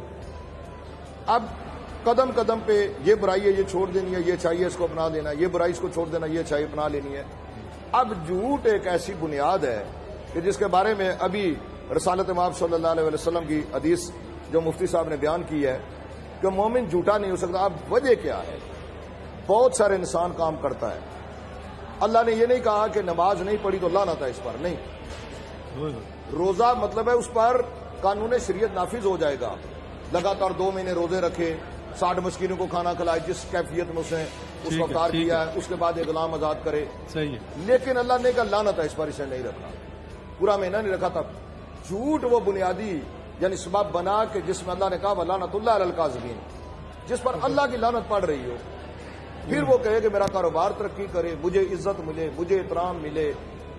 اب قدم قدم پہ یہ برائی ہے یہ چھوڑ دینی ہے, یہ چاہیے اس کو اپنا لینا, یہ برائی اس کو چھوڑ دینا, یہ چاہیے اپنا لینی ہے. اب جھوٹ ایک ایسی بنیاد ہے کہ جس کے بارے میں ابھی رسالت مآب صلی اللہ علیہ وسلم کی حدیث جو مفتی صاحب نے بیان کی ہے کہ مومن جھوٹا نہیں ہو سکتا. اب وجہ کیا ہے؟ بہت سارے انسان کام کرتا ہے. اللہ نے یہ نہیں کہا کہ نماز نہیں پڑھی تو لعنت ہے اس پر، نہیں. روزہ مطلب ہے اس پر قانون شریعت نافذ ہو جائے گا. لگاتار 2 مہینے روزے رکھے، 60 مسکینوں کو کھانا کھلائے، جس کیفیت میں اس نے اس کو افطار کیا ہے، اس کے بعد ایک غلام آزاد کرے. صحیح ہے. لیکن اللہ نے کہا لعنت ہے اس پر، اسے نہیں رکھا، پورا مہینہ نہیں رکھا. تب جھوٹ وہ بنیادی یعنی سبب بنا کہ جس میں اللہ نے کہا لعنت اللہ علی الکاذبین، جس پر اللہ کی لعنت پڑ رہی ہو. پھر وہ کہے کہ میرا کاروبار ترقی کرے، مجھے عزت ملے، مجھے احترام ملے،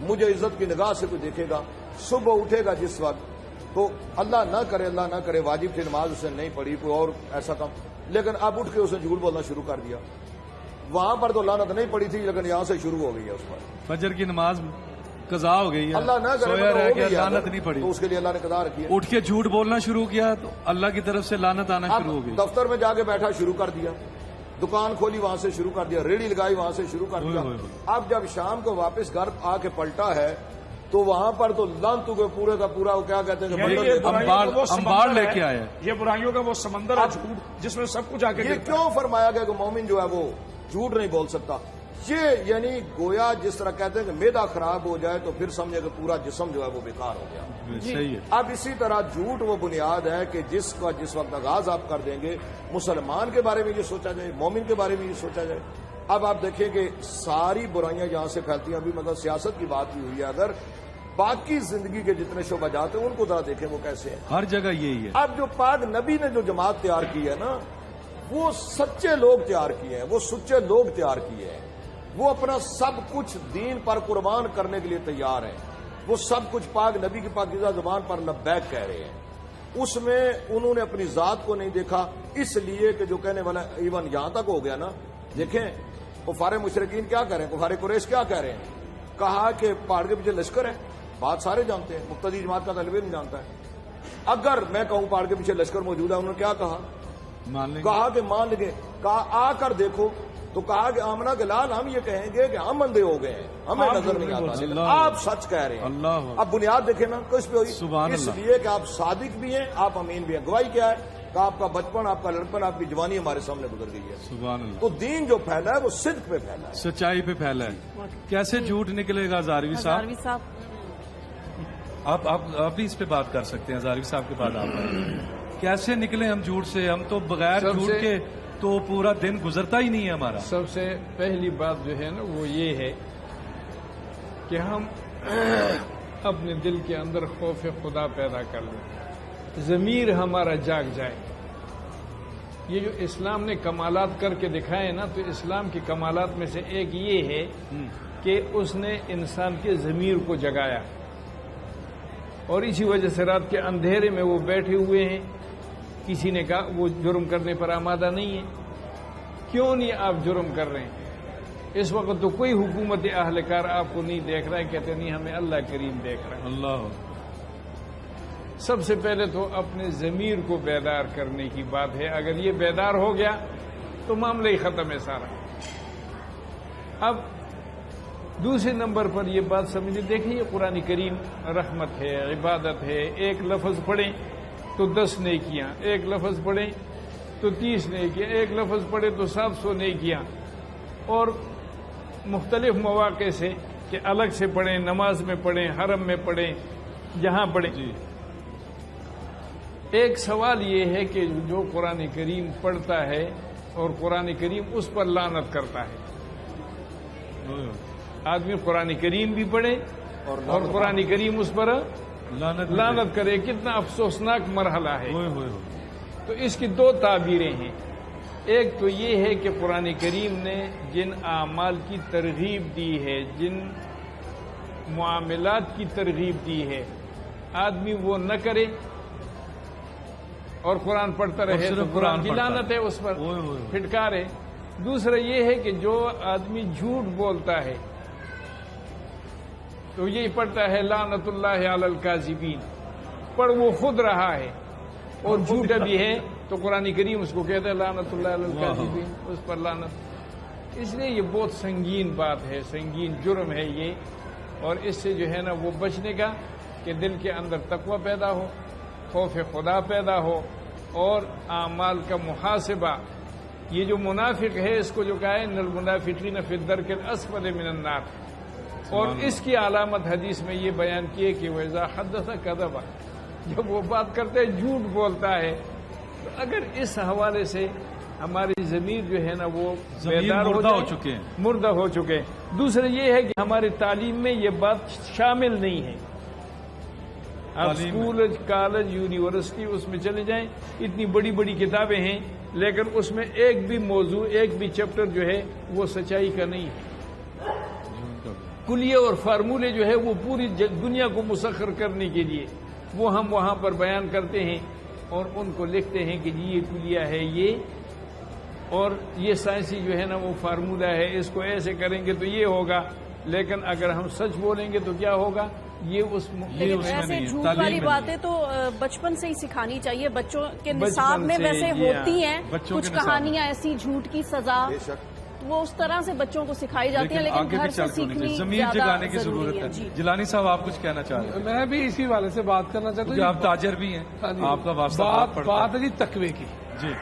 مجھے عزت کی نگاہ سے کوئی دیکھے گا. صبح اٹھے گا جس وقت تو اللہ نہ کرے واجب کی نماز اسے نہیں پڑھی، کوئی اور ایسا کام، لیکن اب اٹھ کے اسے جھوٹ بولنا شروع کر دیا. وہاں پر تو لعنت نہیں پڑی تھی، لیکن یہاں سے شروع ہو گئی ہے اس پر. فجر کی نماز قضا ہو گئی ہے، اللہ نہ کرے سویا رہ گیا، تو لعنت نہیں پڑی، تو اس کے لیے اللہ نے قضا رکھی ہے. اٹھ کے جھوٹ بولنا شروع کیا تو اللہ کی طرف سے لعنت آنا شروع ہو گئی. دفتر میں جا کے بیٹھا شروع کر دیا، دکان کھولی وہاں سے شروع کر دیا، ریڑھی لگائی وہاں سے شروع کر دیا. اب جب شام کو واپس گھر آ کے پلٹا ہے تو وہاں پر تو لعنتوں کے پورے کا پورا وہ کیا کہتے ہیں انبار لے کے آیا. یہ برائیوں کا وہ سمندر ہے جھوٹ جس میں سب کچھ آ کے یہ کیوں فرمایا گیا کہ مومن جو ہے وہ جھوٹ نہیں بول سکتا؟ یہ یعنی گویا جس طرح کہتے ہیں کہ معدہ خراب ہو جائے تو پھر سمجھے کہ پورا جسم جو ہے وہ بیکار ہو گیا. صحیح ہے. اب اسی طرح جھوٹ وہ بنیاد ہے کہ جس وقت آغاز آپ کر دیں گے مسلمان کے بارے میں یہ سوچا جائے، مومن کے بارے میں یہ سوچا جائے. اب آپ دیکھیں کہ ساری برائیاں یہاں سے پھیلتی ہیں. ابھی مطلب سیاست کی بات بھی ہوئی ہے، اگر باقی زندگی کے جتنے شعبہ جات ہیں ان کو ذرا دیکھیں وہ کیسے ہیں. ہر جگہ یہی ہے. اب جو پاک نبی نے جو جماعت تیار کی ہے نا، وہ سچے لوگ تیار کیے ہیں، وہ سچے لوگ تیار کیے ہیں. وہ اپنا سب کچھ دین پر قربان کرنے کے لیے تیار ہیں. وہ سب کچھ پاک نبی کی پاکیزہ زبان پر لبیک کہہ رہے ہیں. اس میں انہوں نے اپنی ذات کو نہیں دیکھا، اس لیے کہ جو کہنے والا ایون یہاں تک ہو گیا نا. دیکھیں کفار مشرکین کیا کہہ رہے ہیں، کفار قریش کیا کہہ رہے ہیں. کہا کہ پہاڑ کے پیچھے لشکر ہے. بات سارے جانتے ہیں، مقتدی جماعت کا طالب نہیں جانتا ہے. اگر میں کہوں پہاڑ کے پیچھے لشکر موجود ہے، انہوں نے کیا کہا؟ کہا کہ مان لیں. کہا آ کر دیکھو تو کہا کہ آمنا کے لال ہم یہ کہیں گے کہ ہم اندھے ہو گئے ہیں، ہمیں نظر نہیں آتا، لیکن آپ سچ کہہ رہے ہیں. اب بنیاد دیکھیں نا کس پہ ہوئی؟ اس لیے کہ آپ صادق بھی ہیں، آپ امین بھی ہیں. گواہی کیا ہے کہ آپ کا بچپن، آپ کا لڑکپن، آپ کی جوانی ہمارے سامنے گزر گئی ہے. سبحان اللہ. تو دین جو پھیلا ہے وہ صدق پہ پھیلا ہے، سچائی پہ پھیلا ہے. کیسے جھوٹ نکلے گا ہزاروی صاحب؟ آپ بھی اس پہ بات کر سکتے ہیں. ہزاروی صاحب کے بعد آپ کیسے نکلے ہم جھوٹ سے؟ ہم تو بغیر جھوٹ کے تو پورا دن گزرتا ہی نہیں ہے ہمارا. سب سے پہلی بات جو ہے نا وہ یہ ہے کہ ہم اپنے دل کے اندر خوف خدا پیدا کر لیں، ضمیر ہمارا جاگ جائے. یہ جو اسلام نے کمالات کر کے دکھائے نا، تو اسلام کے کمالات میں سے ایک یہ ہے کہ اس نے انسان کے ضمیر کو جگایا. اور اسی وجہ سے رات کے اندھیرے میں وہ بیٹھے ہوئے ہیں. کسی نے کہا وہ جرم کرنے پر آمادہ نہیں ہے. کیوں نہیں آپ جرم کر رہے ہیں؟ اس وقت تو کوئی حکومت اہلکار آپ کو نہیں دیکھ رہا ہے، کہتے نہیں ہمیں اللہ کریم دیکھ رہا ہے. اللہ. سب سے پہلے تو اپنے ضمیر کو بیدار کرنے کی بات ہے. اگر یہ بیدار ہو گیا تو معاملہ ہی ختم ہے سارا. اب دوسرے نمبر پر یہ بات سمجھے، دیکھیں یہ قرآن کریم رحمت ہے، عبادت ہے. ایک لفظ پڑھیں تو 10 نیکیاں، ایک لفظ پڑھیں تو 30 نیکیاں، ایک لفظ پڑھیں تو 700 نیکیاں. اور مختلف مواقع سے کہ الگ سے پڑھیں، نماز میں پڑھیں، حرم میں پڑھیں، جہاں پڑھیں. ایک سوال یہ ہے کہ جو قرآن کریم پڑھتا ہے اور قرآن کریم اس پر لعنت کرتا ہے. آدمی قرآن کریم بھی پڑھے اور قرآن کریم اس پر لعنت کرے، کتنا افسوسناک مرحلہ ہے. تو اس کی 2 تعبیریں ہیں. ایک تو یہ ہے کہ قرآن کریم نے جن اعمال کی ترغیب دی ہے، جن معاملات کی ترغیب دی ہے، آدمی وہ نہ کرے اور قرآن پڑھتا رہے تو قرآن کی لعنت ہے اس پر، پھٹکارے. دوسرا یہ ہے کہ جو آدمی جھوٹ بولتا ہے تو یہی پڑھتا ہے لعنت اللہ علی الکاذبین، پر وہ خود رہا ہے اور جھوٹا بھی ہے تو قرآن کریم اس کو کہتا ہے لعنت اللہ علی الکاذبین، اس پر لعنت. اس لیے یہ بہت سنگین بات ہے، سنگین جرم ہے یہ، اور اس سے جو ہے نا وہ بچنے کا کہ دل کے اندر تقوی پیدا ہو، خوف خدا پیدا ہو، اور اعمال کا محاسبہ. یہ جو منافق ہے اس کو جو کہا ہے ان المنافقین فی الدرک الاسفل من النار، اور اس کی علامت حدیث میں یہ بیان کیے کہ وَإِذَا حَدَّثَ كَذَبَ، جب وہ بات کرتے ہیں جھوٹ بولتا ہے. تو اگر اس حوالے سے ہماری ضمیر جو ہے نا وہ بیدار ہو چکے ہیں، مردہ ہو چکے ہیں. دوسرا یہ ہے کہ ہماری تعلیم میں یہ بات شامل نہیں ہے. آپ اسکول، کالج، یونیورسٹی اس میں چلے جائیں، اتنی بڑی بڑی کتابیں ہیں، لیکن اس میں ایک بھی موضوع، ایک بھی چیپٹر جو ہے وہ سچائی کا نہیں ہے. کلیے اور فارمولے جو ہے وہ پوری دنیا کو مسخر کرنے کے لیے وہ ہم وہاں پر بیان کرتے ہیں اور ان کو لکھتے ہیں کہ جی یہ کلیہ ہے یہ، اور یہ سائنسی جو ہے نا وہ فارمولہ ہے، اس کو ایسے کریں گے تو یہ ہوگا. لیکن اگر ہم سچ بولیں گے تو کیا ہوگا؟ یہ اس لیکن ایسے جھوٹ والی باتیں تو بچپن سے ہی سکھانی چاہیے. بچوں کے نصاب میں ویسے ہوتی ہیں کچھ کہانیاں ایسی جھوٹ کی سزا، وہ اس طرح سے بچوں کو سکھائی جاتی ہیں، لیکن گھر سے سیکھنی ضمیر جگانے کی ضرورت ہے. جیلانی صاحب آپ کچھ کہنا چاہ رہے ہیں؟ میں بھی اسی والے سے بات کرنا چاہتا ہوں. آپ تاجر بھی ہیں، آپ کا واسطہ بات ہے جی تقوی کی. جی،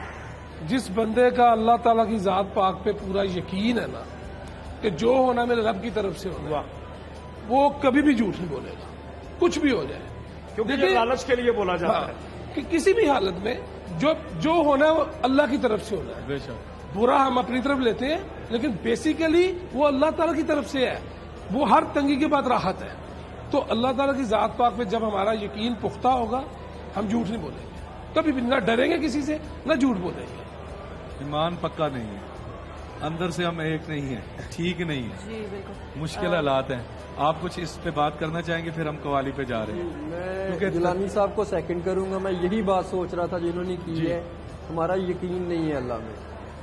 جس بندے کا اللہ تعالیٰ کی ذات پاک پہ پورا یقین ہے نا کہ جو ہونا میرے رب کی طرف سے ہوگا، وہ کبھی بھی جھوٹ نہیں بولے گا، کچھ بھی ہو جائے. کیونکہ یہ لالچ کے لیے بولا جاتا ہے کہ کسی بھی حالت میں جو ہونا ہے وہ اللہ کی طرف سے ہونا ہے. بے شک. برا ہم اپنی طرف لیتے ہیں، لیکن بیسیکلی وہ اللہ تعالیٰ کی طرف سے ہے. وہ ہر تنگی کے بعد راحت ہے. تو اللہ تعالیٰ کی ذات پاک پہ جب ہمارا یقین پختہ ہوگا، ہم جھوٹ نہیں بولیں گے کبھی بھی. نہ ڈریں گے کسی سے، نہ جھوٹ بولیں گے. ایمان پکا نہیں ہے، اندر سے ہم ایک نہیں ہیں، ٹھیک نہیں ہے. جی بالکل مشکل حالات ہیں. آپ کچھ اس پہ بات کرنا چاہیں گے؟ پھر ہم قوالی پہ جا رہے ہیں. میں جیلانی صاحب کو سیکنڈ کروں گا. میں یہی بات سوچ رہا تھا جنہوں نے کی ہے. ہمارا یقین نہیں ہے اللہ میں.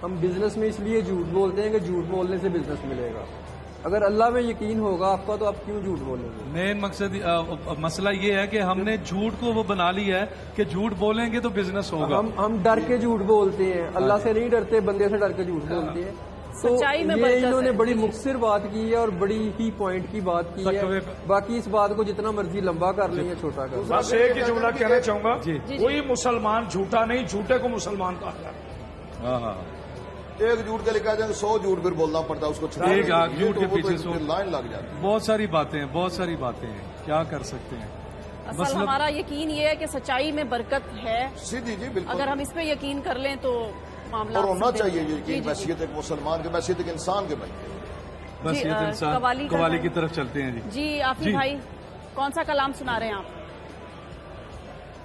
ہم بزنس میں اس لیے جھوٹ بولتے ہیں کہ جھوٹ بولنے سے بزنس ملے گا. اگر اللہ میں یقین ہوگا آپ کا تو آپ کیوں جھوٹ بولیں گے؟ مین مقصد مسئلہ یہ ہے کہ ہم نے جھوٹ کو وہ بنا لیا ہے کہ جھوٹ بولیں گے تو بزنس ہوگا. ہم ڈر کے جھوٹ بولتے ہیں، اللہ سے نہیں ڈرتے، بندے سے ڈر کے جھوٹ بولتے ہیں. تو یہ انہوں نے بڑی مختصر بات کی ہے اور بڑی ہی پوائنٹ کی بات کی ہے. باقی اس بات کو جتنا مرضی لمبا کر لیں یا چھوٹا کر لیں. بس ایک ہی جملہ کہنا چاہوں گا، کوئی مسلمان جھوٹا نہیں، جھوٹے کو مسلمان کہا جاتا ہے. ہاں، ایک جھوٹ کے لکھا جائے 100 جھوٹ پھر بولنا پڑتا ہے اس کو. ایک جھوٹ کے پیچھے لائن لگ جاتی ہے. بہت ساری باتیں ہیں، بہت ساری باتیں ہیں، کیا کر سکتے ہیں. اصل ہمارا یقین یہ ہے کہ سچائی میں برکت ہے. سیدھی جی بالکل. اگر ہم اس پہ یقین کر لیں تو معاملہ اور ہونا چاہیے یقین. حیثیت ایک مسلمان کے، حیثیت ایک انسان کے بنتے. بس یہ انسان قوالی کی طرف چلتے ہیں. جی آفی بھائی کون سا کلام سنا رہے ہیں آپ؟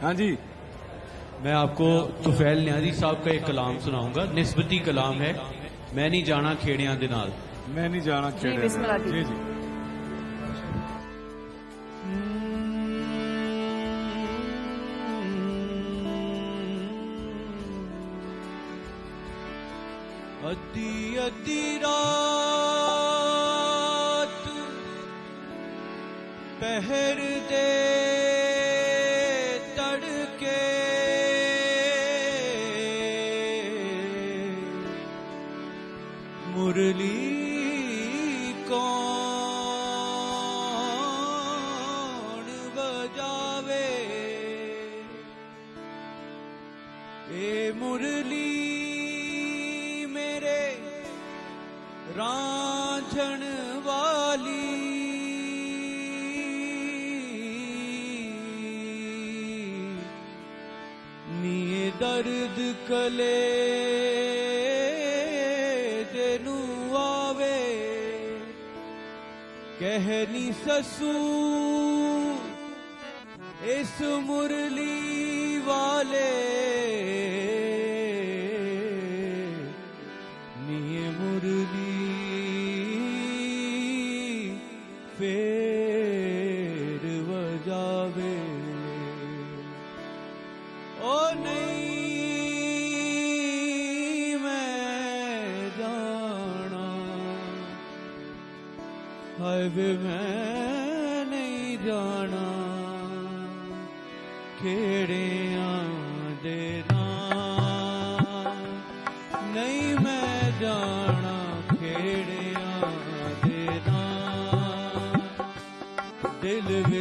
ہاں جی، میں آپ کو طفیل نیازی صاحب کا ایک کلام سناؤں گا. نسبتی کلام ہے. میں نہیں جانا کھیڑیاں دے نال. میں نہیں جانا کھیڑیاں. بسم اللہ. جی جی. ادی ادی رات پہر دے تڑکے مرلی کون بجاوے اے مرلی میرے رانجھن والی نی درد کلے دینو آوے کہنی سسو اس مرلی والے نی مرلی پھر وجاوے او نہیں میں جانا ہائے وے میں نہیں جانا کھیڑیاں دینا نہیں میں جانا کھیڑیاں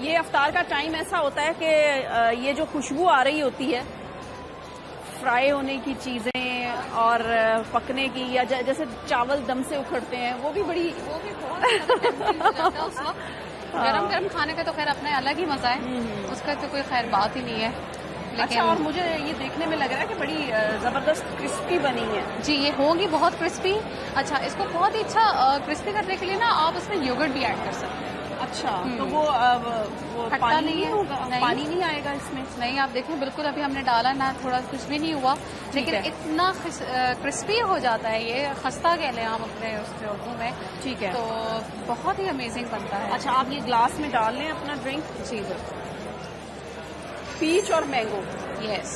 یہ افطار کا ٹائم ایسا ہوتا ہے کہ یہ جو خوشبو آ رہی ہوتی ہے فرائی ہونے کی چیزیں اور پکنے کی، یا جیسے چاول دم سے اکھڑتے ہیں، وہ بھی بہت اس وقت گرم گرم کھانے کا تو خیر اپنا الگ ہی مزہ ہے، اس کا تو کوئی خیر بات ہی نہیں ہے. اچھا، اور مجھے یہ دیکھنے میں لگ رہا ہے کہ بڑی زبردست کرسپی بنی ہے. جی یہ ہوگی بہت کرسپی. اچھا، اس کو بہت ہی اچھا کرسپی کرنے کے لیے نا آپ اس میں یوگرٹ بھی ایڈ کر سکتے ہیں. اچھا، تو وہ پانی نہیں ہوگا، پانی نہیں آئے گا اس میں؟ نہیں، آپ دیکھیں بالکل ابھی ہم نے ڈالا نا، تھوڑا کچھ بھی نہیں ہوا، لیکن اتنا کرسپی ہو جاتا ہے یہ، خستہ کہہ لیں آپ اپنے اس کے اردو میں. ٹھیک ہے، تو بہت ہی امیزنگ بنتا ہے. اچھا، آپ یہ گلاس میں ڈال لیں اپنا ڈرنک. جی پیچ اور مینگو. یس،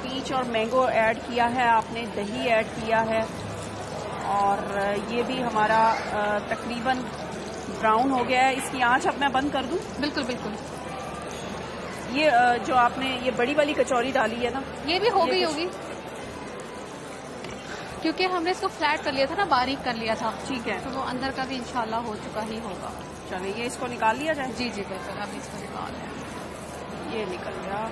پیچ اور مینگو ایڈ کیا ہے آپ نے، دہی ایڈ کیا ہے، اور یہ بھی ہمارا تقریباً براؤن ہو گیا ہے. اس کی آنچ اب میں بند کر دوں؟ بالکل بالکل. یہ جو آپ نے یہ بڑی والی کچوری ڈالی ہے نا، یہ بھی ہو گئی ہوگی کیونکہ ہم نے اس کو فلیٹ کر لیا تھا نا، باریک کر لیا تھا. ٹھیک ہے، تو وہ اندر کا بھی انشاءاللہ ہو چکا ہی ہوگا. چلیں یہ اس کو نکال لیا جائے. جی جی بالکل، اب اس کو نکال لیں. یہ نکل گیا.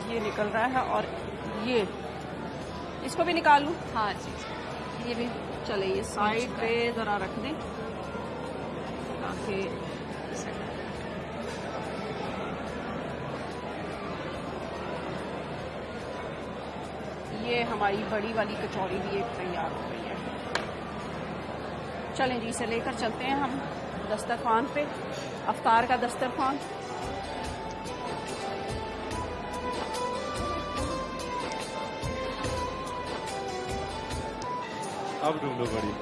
یہ نکل رہا ہے، اور یہ اس کو بھی نکال لوں؟ ہاں جی، یہ بھی. چلے یہ سائڈ پہ ذرا رکھ دیں تاکہ یہ ہماری بڑی والی کچوری بھی ایک تیار ہو گئی ہے. چلیں جی، اسے لے کر چلتے ہیں ہم دسترخوان پہ، افطار کا دسترخوان. اب ڈھونڈو بڑی.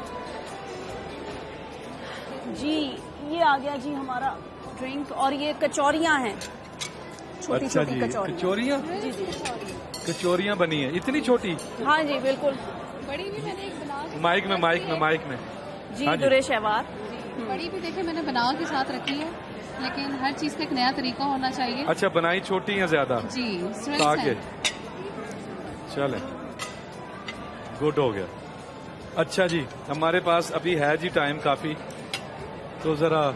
جی یہ آ گیا جی ہمارا ڈرنک، اور یہ کچوریاں ہیں، چھوٹی اچھا چھوٹی جی، کچوریاں. کچوریاں جی جی کچوریاں بنی ہیں اتنی چھوٹی. ہاں جی بالکل. بڑی بھی میں نے ایک بنا مائک میں جی درے شہوار. بڑی بھی دیکھیں میں نے بنا کے ساتھ رکھی ہے، لیکن ہر چیز کا ایک نیا طریقہ ہونا چاہیے. اچھا، بنائی چھوٹی ہیں زیادہ جی، تاکہ چلے گڈ ہو گیا. اچھا جی، ہمارے پاس ابھی ہے جی ٹائم کافی، تو ذرا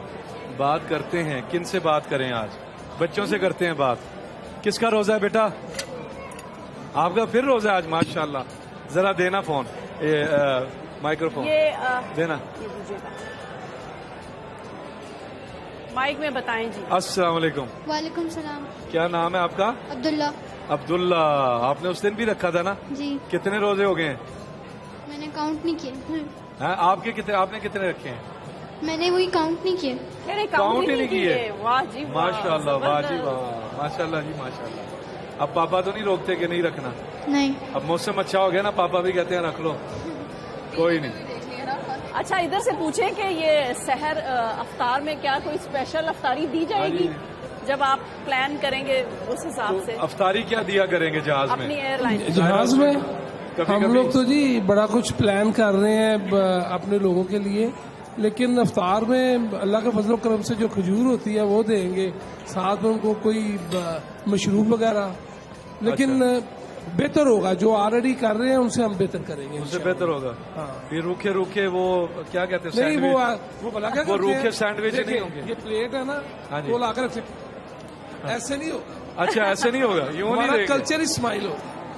بات کرتے ہیں. کن سے بات کریں آج؟ بچوں سے کرتے ہیں بات. کس کا روزہ ہے بیٹا؟ آپ کا پھر روزہ ہے آج؟ ماشاءاللہ. ذرا دینا فون، مائکرو فون دینا. مائک میں بتائیں جی. السلام علیکم. وعلیکم السلام. کیا نام ہے آپ کا؟ عبداللہ. عبداللہ. آپ نے اس دن بھی رکھا تھا نا؟ جی. کتنے روزے ہو گئے ہیں؟ میں نے کاؤنٹ نہیں کیے. آپ نے کتنے رکھے ہیں؟ میں نے وہی کاؤنٹ نہیں کیے. کاؤنٹ ہی نہیں کیے. واہ جی ماشاء اللہ، واہ جی واہ، ماشاء اللہ جی ماشاء اللہ. اب پاپا تو نہیں روکتے کہ نہیں رکھنا؟ نہیں. اب موسم اچھا ہو گیا نا، پاپا بھی کہتے ہیں رکھ لو. کوئی نہیں. اچھا، ادھر سے پوچھیں کہ یہ سحر افطار میں کیا کوئی اسپیشل افطاری دی جائے گی جب آپ پلان کریں گے اس حساب سے؟ افطاری کیا دیا کریں گے جہاز میں؟ اپنی ایئر لائن جہاز میں ہم لوگ تو جی بڑا کچھ پلان کر رہے ہیں اپنے لوگوں کے لیے، لیکن افطار میں اللہ کے فضل و کرم سے جو کھجور ہوتی ہے وہ دیں گے، ساتھ میں ان کو کوئی مشروب وغیرہ. لیکن بہتر ہوگا جو آلریڈی کر رہے ہیں ان سے ہم بہتر کریں گے. ان سے بہتر ہوگا. پھر روکھے وہ کیا کہتے ہیں؟ نہیں، وہ روکھے سینڈوچ نہیں ہوں گے. یہ پلیٹ ہے نا، وہ لا کر ایسے نہیں ہوگا. اچھا، ایسے نہیں ہوگا. ہمارا کلچر اسمائل ہو.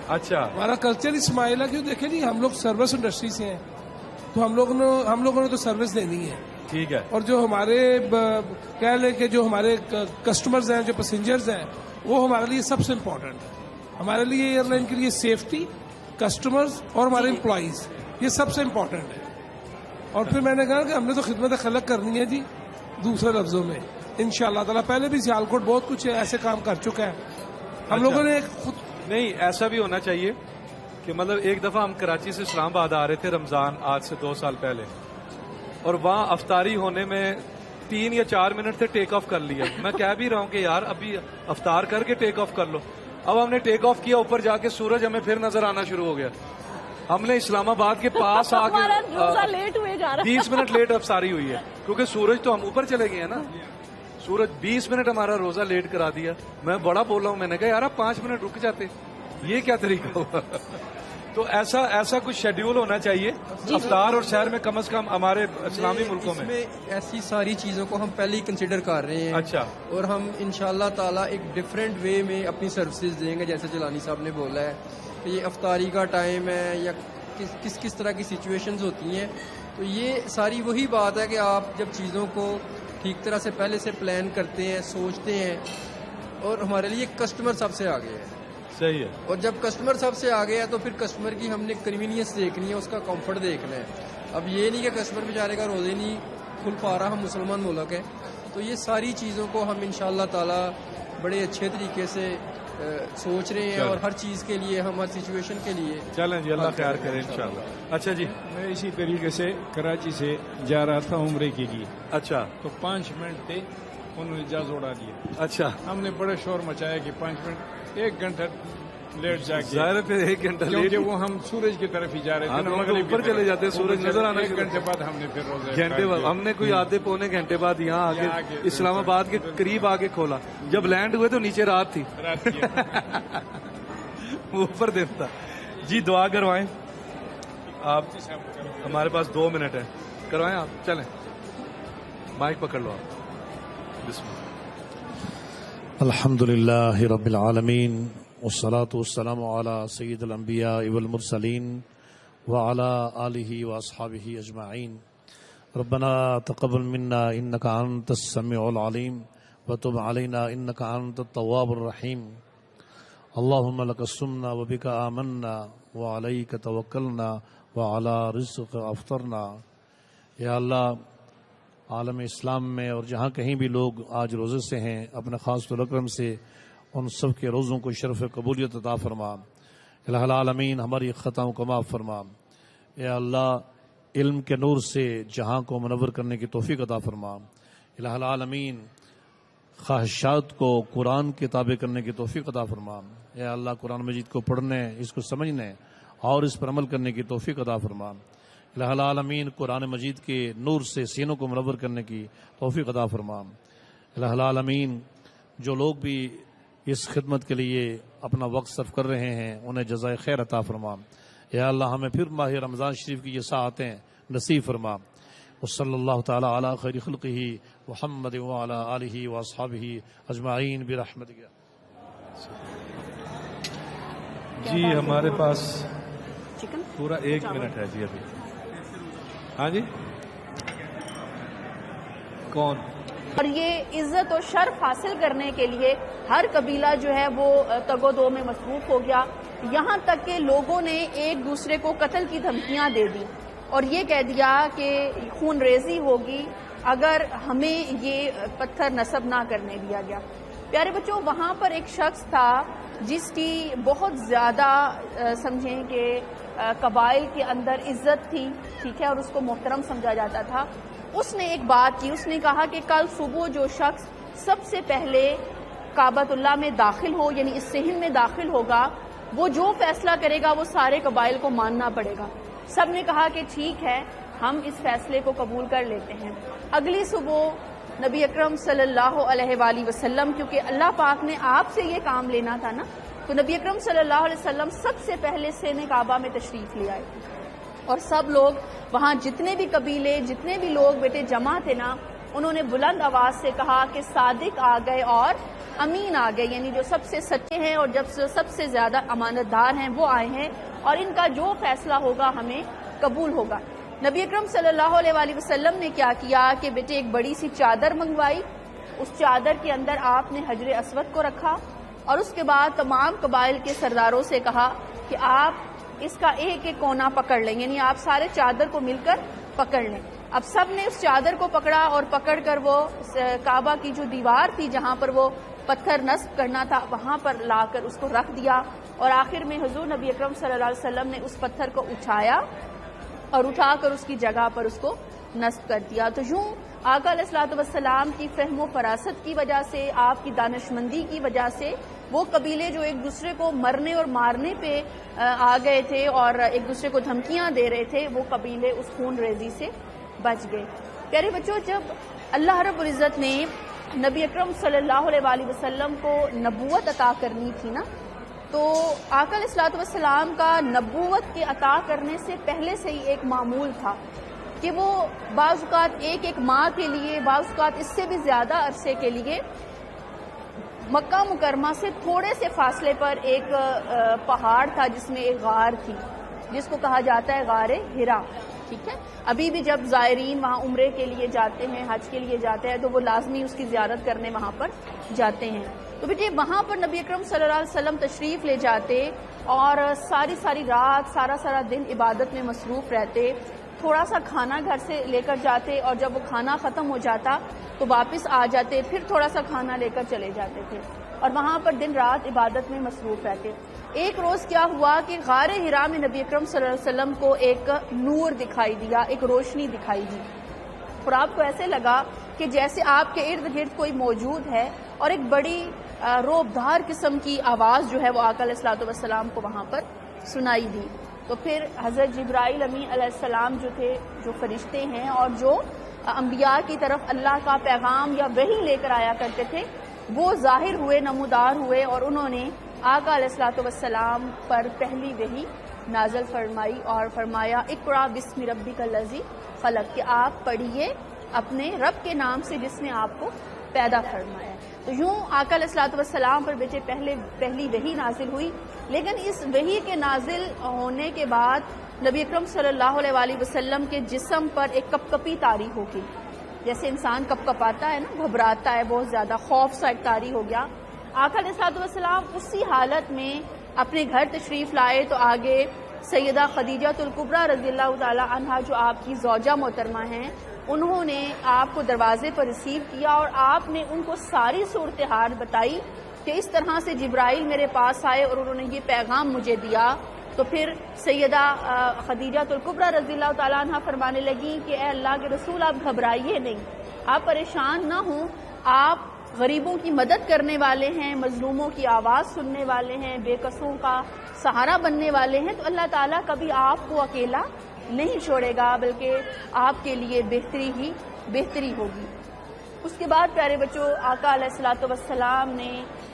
اچھا، ہمارا کلچر اسمائل ہے. کیوں دیکھیں جی، ہم لوگ سروس انڈسٹری سے ہیں، تو ہم لوگوں نے تو سروس دینی ہے. ٹھیک ہے. اور جو ہمارے کہہ لیں کہ جو ہمارے کسٹمرز ہیں، جو پیسنجرز ہیں، وہ ہمارے لیے سب سے امپورٹنٹ ہے. ہمارے لیے ایئر لائن کے لیے سیفٹی، کسٹمرز اور ہمارے امپلائیز، یہ سب سے امپورٹنٹ ہے. اور پھر میں نے کہا کہ ہم نے تو خدمت خلق کرنی ہے جی، دوسرے لفظوں میں انشاءاللہ تعالیٰ. پہلے بھی سیالکوٹ بہت کچھ ایسے کام کر چکا ہے. ہم لوگوں نے خود نہیں، ایسا بھی ہونا چاہیے کہ مطلب ایک دفعہ ہم کراچی سے اسلام آباد آ رہے تھے رمضان آج سے 2 سال پہلے، اور وہاں افطاری ہونے میں 3 یا 4 منٹ سے ٹیک آف کر لیا. میں کہہ بھی رہا ہوں کہ یار ابھی افطار کر کے ٹیک آف کر لو. اب ہم نے ٹیک آف کیا، اوپر جا کے سورج ہمیں پھر نظر آنا شروع ہو گیا. ہم نے اسلام آباد کے پاس آ کے 20 منٹ لیٹ افطاری ہوئی ہے، کیونکہ سورج تو ہم اوپر چلے گئے ہیں نا. سورج 20 منٹ ہمارا روزہ لیٹ کرا دیا. میں بڑا بولا ہوں، میں نے کہا یار آپ 5 منٹ رک جاتے. یہ کیا طریقہ ہوا؟ تو ایسا کچھ شیڈیول ہونا چاہیے افطار اور سحر میں کم از کم ہمارے اسلامی ملکوں اس میں ایسی ساری چیزوں کو ہم پہلے ہی کنسیڈر کر رہے ہیں. اچھا. اور ہم انشاءاللہ تعالی ایک ڈفرینٹ وے میں اپنی سروسز دیں گے، جیسے جیلانی صاحب نے بولا ہے کہ یہ افطاری کا ٹائم ہے یا کس طرح کی سچویشنز ہوتی ہیں. تو یہ ساری وہی بات ہے کہ آپ جب چیزوں کو ٹھیک طرح سے پہلے سے پلان کرتے ہیں، سوچتے ہیں، اور ہمارے لیے کسٹمر سب سے آگے ہے. صحیح ہے. اور جب کسٹمر سب سے آگے ہے تو پھر کسٹمر کی ہم نے کنوینئنس دیکھنی ہے، اس کا کمفرٹ دیکھنا ہے. اب یہ نہیں کہ کسٹمر بیچارے کا روزے نہیں کھل پا رہا، ہم مسلمان ملک ہے. تو یہ ساری چیزوں کو ہم انشاءاللہ تعالی بڑے اچھے طریقے سے سوچ رہے ہیں، اور ہر چیز کے لیے ہم ہر سچویشن کے لیے. چلیں جی، اللہ خیر کرے انشاءاللہ. اچھا جی، میں اسی طریقے سے کراچی سے جا رہا تھا عمرے کے لیے. اچھا. تو 5 منٹ تھے، انہوں نے جہاز اڑا دیا. اچھا. ہم نے بڑا شور مچایا کہ 5 منٹ 1 گھنٹہ لیٹ جا کے، ظاہر پھر 1 گھنٹہ لیٹ، کیونکہ وہ ہم سورج کی طرف ہی جا رہے تھے، اوپر چلے جاتے، سورج نظر آنا. 1 گھنٹے بعد ہم نے پھر روزہ گھنٹے بعد ہم نے کوئی آدھے پونے گھنٹے بعد یہاں آگے اسلام آباد کے قریب آگے کھولا. جب لینڈ ہوئے تو نیچے رات تھی، اوپر دن تھا. جی دعا کروائیں آپ، ہمارے پاس 2 منٹ ہے، کروائیں آپ. چلیں مائک پکڑ لو آپ. بسم اللہ. الحمدللہ رب العالمین والصلاة والسلام على سید الانبیاء والمرسلین وعلى آلہ واصحابہ اجمعین. ربنا تقبل منا انک انت السمیع العلیم وتب علینا انک انت التواب الرحیم. اللہم لک صمنا وبک آمنا وعلیک توکلنا وعلی رزقک افطرنا. یا اللہ، عالم اسلام میں اور جہاں کہیں بھی لوگ آج روزے سے ہیں، اپنے خاص اکرم سے ان سب کے روزوں کو شرف قبولیت عطا فرما. الہ العالمین ہماری خطاؤں کو معاف فرما. اے اللہ، علم کے نور سے جہاں کو منور کرنے کی توفیق عطا فرما. الہ العالمین خواہشات کو قرآن کے تابع کرنے کی توفیق عطا فرما. اے اللہ، قرآن مجید کو پڑھنے، اس کو سمجھنے اور اس پر عمل کرنے کی توفیق عطا فرما. الہ العالمین قرآن مجید کے نور سے سینوں کو منور کرنے کی توفیق عطا فرما. الہ العالمین جو لوگ بھی اس خدمت کے لیے اپنا وقت صرف کر رہے ہیں انہیں جزائے خیر عطا فرما. یا اللہ، ہمیں پھر ماہ رمضان شریف کی یہ ساعتیں نصیب فرما. وصلی اللہ تعالی علی خیر خلقہ محمد وعلی آلہ واصحابہ اجمعین برحمتک. جی ہمارے پاس پورا 1 منٹ ہے جی ابھی. ہاں جی، کون؟ اور یہ عزت و شرف حاصل کرنے کے لیے ہر قبیلہ جو ہے وہ تگ و دو میں مصروف ہو گیا، یہاں تک کہ لوگوں نے ایک دوسرے کو قتل کی دھمکیاں دے دی اور یہ کہہ دیا کہ خون ریزی ہوگی اگر ہمیں یہ پتھر نصب نہ کرنے دیا گیا. پیارے بچوں، وہاں پر ایک شخص تھا جس کی بہت زیادہ سمجھیں کہ قبائل کے اندر عزت تھی، ٹھیک ہے، اور اس کو محترم سمجھا جاتا تھا. اس نے ایک بات کی، اس نے کہا کہ کل صبح جو شخص سب سے پہلے کعبۃ اللہ میں داخل ہو، یعنی اس صحن میں داخل ہوگا، وہ جو فیصلہ کرے گا وہ سارے قبائل کو ماننا پڑے گا. سب نے کہا کہ ٹھیک ہے، ہم اس فیصلے کو قبول کر لیتے ہیں. اگلی صبح نبی اکرم صلی اللہ علیہ وآلہ وسلم، کیونکہ اللہ پاک نے آپ سے یہ کام لینا تھا نا، تو نبی اکرم صلی اللہ علیہ وسلم سب سے پہلے صحن کعبہ میں تشریف لے آئے اور سب لوگ وہاں جتنے بھی قبیلے، جتنے بھی لوگ بیٹے جمع تھے نا، انہوں نے بلند آواز سے کہا کہ صادق آ گئے اور امین آ گئے، یعنی جو سب سے سچے ہیں اور جب سب سے زیادہ امانت دار ہیں وہ آئے ہیں اور ان کا جو فیصلہ ہوگا ہمیں قبول ہوگا. نبی اکرم صلی اللہ علیہ وآلہ وسلم نے کیا کیا کہ بیٹے ایک بڑی سی چادر منگوائی، اس چادر کے اندر آپ نے حجر اسود کو رکھا اور اس کے بعد تمام قبائل کے سرداروں سے کہا کہ آپ اس کا ایک ایک کونا پکڑ لیں، یعنی آپ سارے چادر کو مل کر پکڑ لیں. اب سب نے اس چادر کو پکڑا اور پکڑ کر وہ کعبہ کی جو دیوار تھی جہاں پر وہ پتھر نصب کرنا تھا وہاں پر لا کر اس کو رکھ دیا اور آخر میں حضور نبی اکرم صلی اللہ علیہ وسلم نے اس پتھر کو اٹھایا اور اٹھا کر اس کی جگہ پر اس کو نصب کر دیا. تو یوں آقا علیہ الصلوۃ والسلام کی فہم و فراست کی وجہ سے، آپ کی دانشمندی کی وجہ سے وہ قبیلے جو ایک دوسرے کو مرنے اور مارنے پہ آ گئے تھے اور ایک دوسرے کو دھمکیاں دے رہے تھے، وہ قبیلے اس خون ریزی سے بچ گئے. پیارے بچوں، جب اللہ رب العزت نے نبی اکرم صلی اللہ علیہ وآلہ وسلم کو نبوت عطا کرنی تھی نا، تو آقا علیہ الصلوۃ والسلام کا نبوت کے عطا کرنے سے پہلے سے ہی ایک معمول تھا کہ وہ بعض اوقات ایک ماہ کے لیے، بعض اوقات اس سے بھی زیادہ عرصے کے لیے مکہ مکرمہ سے تھوڑے سے فاصلے پر ایک پہاڑ تھا جس میں ایک غار تھی جس کو کہا جاتا ہے غار ہرا. ٹھیک ہے، ابھی بھی جب زائرین وہاں عمرے کے لیے جاتے ہیں، حج کے لیے جاتے ہیں، تو وہ لازمی اس کی زیارت کرنے وہاں پر جاتے ہیں. تو بیٹے وہاں پر نبی اکرم صلی اللہ علیہ وسلم تشریف لے جاتے اور ساری رات سارا دن عبادت میں مصروف رہتے. تھوڑا سا کھانا گھر سے لے کر جاتے اور جب وہ کھانا ختم ہو جاتا تو واپس آ جاتے، پھر تھوڑا سا کھانا لے کر چلے جاتے تھے اور وہاں پر دن رات عبادت میں مصروف رہتے. ایک روز کیا ہوا کہ غار ہرا میں نبی اکرم صلی اللہ علیہ وسلم کو ایک نور دکھائی دیا، ایک روشنی دکھائی دی اور آپ کو ایسے لگا کہ جیسے آپ کے ارد گرد کوئی موجود ہے اور ایک بڑی روبدار قسم کی آواز جو ہے وہ آقا علیہ الصلوۃ والسلام کو وہاں پر سنائی دی. تو پھر حضرت جبرائیل امین علیہ السلام جو تھے، جو فرشتے ہیں اور جو انبیاء کی طرف اللہ کا پیغام یا وحی لے کر آیا کرتے تھے، وہ ظاہر ہوئے، نمودار ہوئے اور انہوں نے آقا علیہ الصلوۃ والسلام پر پہلی وحی نازل فرمائی اور فرمایا اقرأ بسم ربک الذی خلق، کہ آپ پڑھیے اپنے رب کے نام سے جس نے آپ کو پیدا فرمایا. تو یوں آقا علیہ الصلوۃ والسلام پر بیٹے پہلی وحی نازل ہوئی. لیکن اس وحی کے نازل ہونے کے بعد نبی اکرم صلی اللہ علیہ وآلہ وسلم کے جسم پر ایک کپکپی طاری ہو گئی. جیسے انسان کپکپاتا ہے نا، گھبراتا ہے، بہت زیادہ خوف سا ایک طاری ہو گیا. آقا علیہ الصلوۃ والسلام اسی حالت میں اپنے گھر تشریف لائے تو آگے سیدہ خدیجہ الکبریٰ رضی اللہ تعالی عنہا جو آپ کی زوجہ محترمہ ہیں، انہوں نے آپ کو دروازے پر ریسیو کیا اور آپ نے ان کو ساری صورتحال بتائی کہ اس طرح سے جبرائیل میرے پاس آئے اور انہوں نے یہ پیغام مجھے دیا. تو پھر سیدہ خدیجہ الکبریٰ رضی اللہ تعالیٰ عنہ فرمانے لگیں کہ اے اللہ کے رسول آپ گھبرائیے نہیں، آپ پریشان نہ ہوں، آپ غریبوں کی مدد کرنے والے ہیں، مظلوموں کی آواز سننے والے ہیں، بے کسوں کا سہارا بننے والے ہیں، تو اللہ تعالیٰ کبھی آپ کو اکیلا نہیں چھوڑے گا بلکہ آپ کے لیے بہتری ہی بہتری ہوگی. اس کے بعد پیارے بچوں آقا علیہ الصلوۃ والسلام نے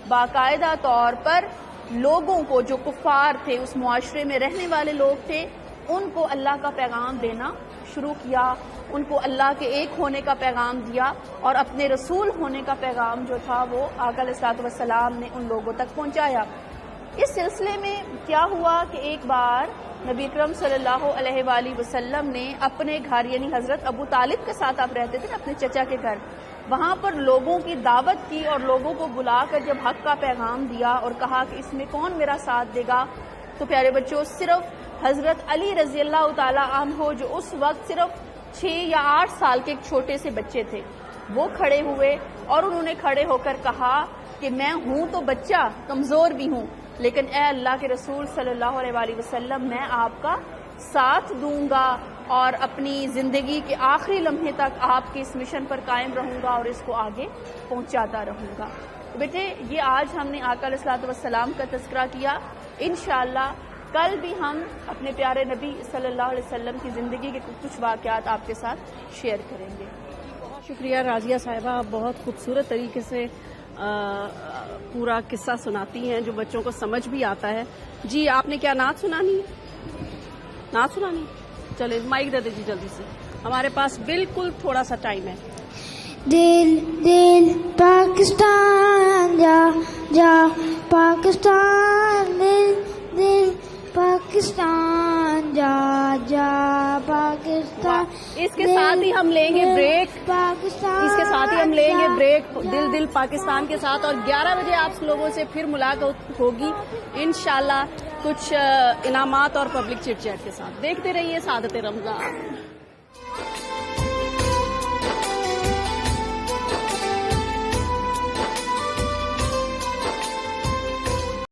باقاعدہ طور پر لوگوں کو، جو کفار تھے، اس معاشرے میں رہنے والے لوگ تھے، ان کو اللہ کا پیغام دینا شروع کیا، ان کو اللہ کے ایک ہونے کا پیغام دیا اور اپنے رسول ہونے کا پیغام جو تھا وہ آقا علیہ الصلوۃ والسلام نے ان لوگوں تک پہنچایا. اس سلسلے میں کیا ہوا کہ ایک بار نبی اکرم صلی اللہ علیہ وآلہ وسلم نے اپنے گھر، یعنی حضرت ابو طالب کے ساتھ آپ رہتے تھے اپنے چچا کے گھر، وہاں پر لوگوں کی دعوت کی اور لوگوں کو بلا کر جب حق کا پیغام دیا اور کہا کہ اس میں کون میرا ساتھ دے گا، تو پیارے بچوں صرف حضرت علی رضی اللہ تعالی عنہ جو اس وقت صرف 6 یا 8 سال کے ایک چھوٹے سے بچے تھے، وہ کھڑے ہوئے اور انہوں نے کھڑے ہو کر کہا کہ میں ہوں تو بچہ، کمزور بھی ہوں، لیکن اے اللہ کے رسول صلی اللہ علیہ وآلہ وسلم میں آپ کا ساتھ دوں گا اور اپنی زندگی کے آخری لمحے تک آپ کے اس مشن پر قائم رہوں گا اور اس کو آگے پہنچاتا رہوں گا. بیٹے یہ آج ہم نے آقا علیہ الصلوۃ والسلام کا تذکرہ کیا. انشاءاللہ کل بھی ہم اپنے پیارے نبی صلی اللہ علیہ وسلم کی زندگی کے کچھ واقعات آپ کے ساتھ شیئر کریں گے. بہت شکریہ راضیہ صاحبہ، آپ بہت خوبصورت طریقے سے پورا قصہ سناتی ہیں جو بچوں کو سمجھ بھی آتا ہے. جی آپ نے کیا نعت سنانی؟ نعت سنانی؟ چلے مائک دے دیجیے جلدی سے، ہمارے پاس بالکل تھوڑا سا ٹائم ہے. دل دل پاکستان جا جا پاکستان، دل دل پاکستان جا جا پاکستان. اس کے ساتھ ہی ہم لیں گے بریک، اس کے ساتھ ہی ہم لیں گے بریک دل دل پاکستان کے ساتھ، اور 11 بجے آپ لوگوں سے پھر ملاقات ہوگی انشاءاللہ کچھ انعامات اور پبلک چٹ چیٹ کے ساتھ. دیکھتے رہیے سعادت رمضان.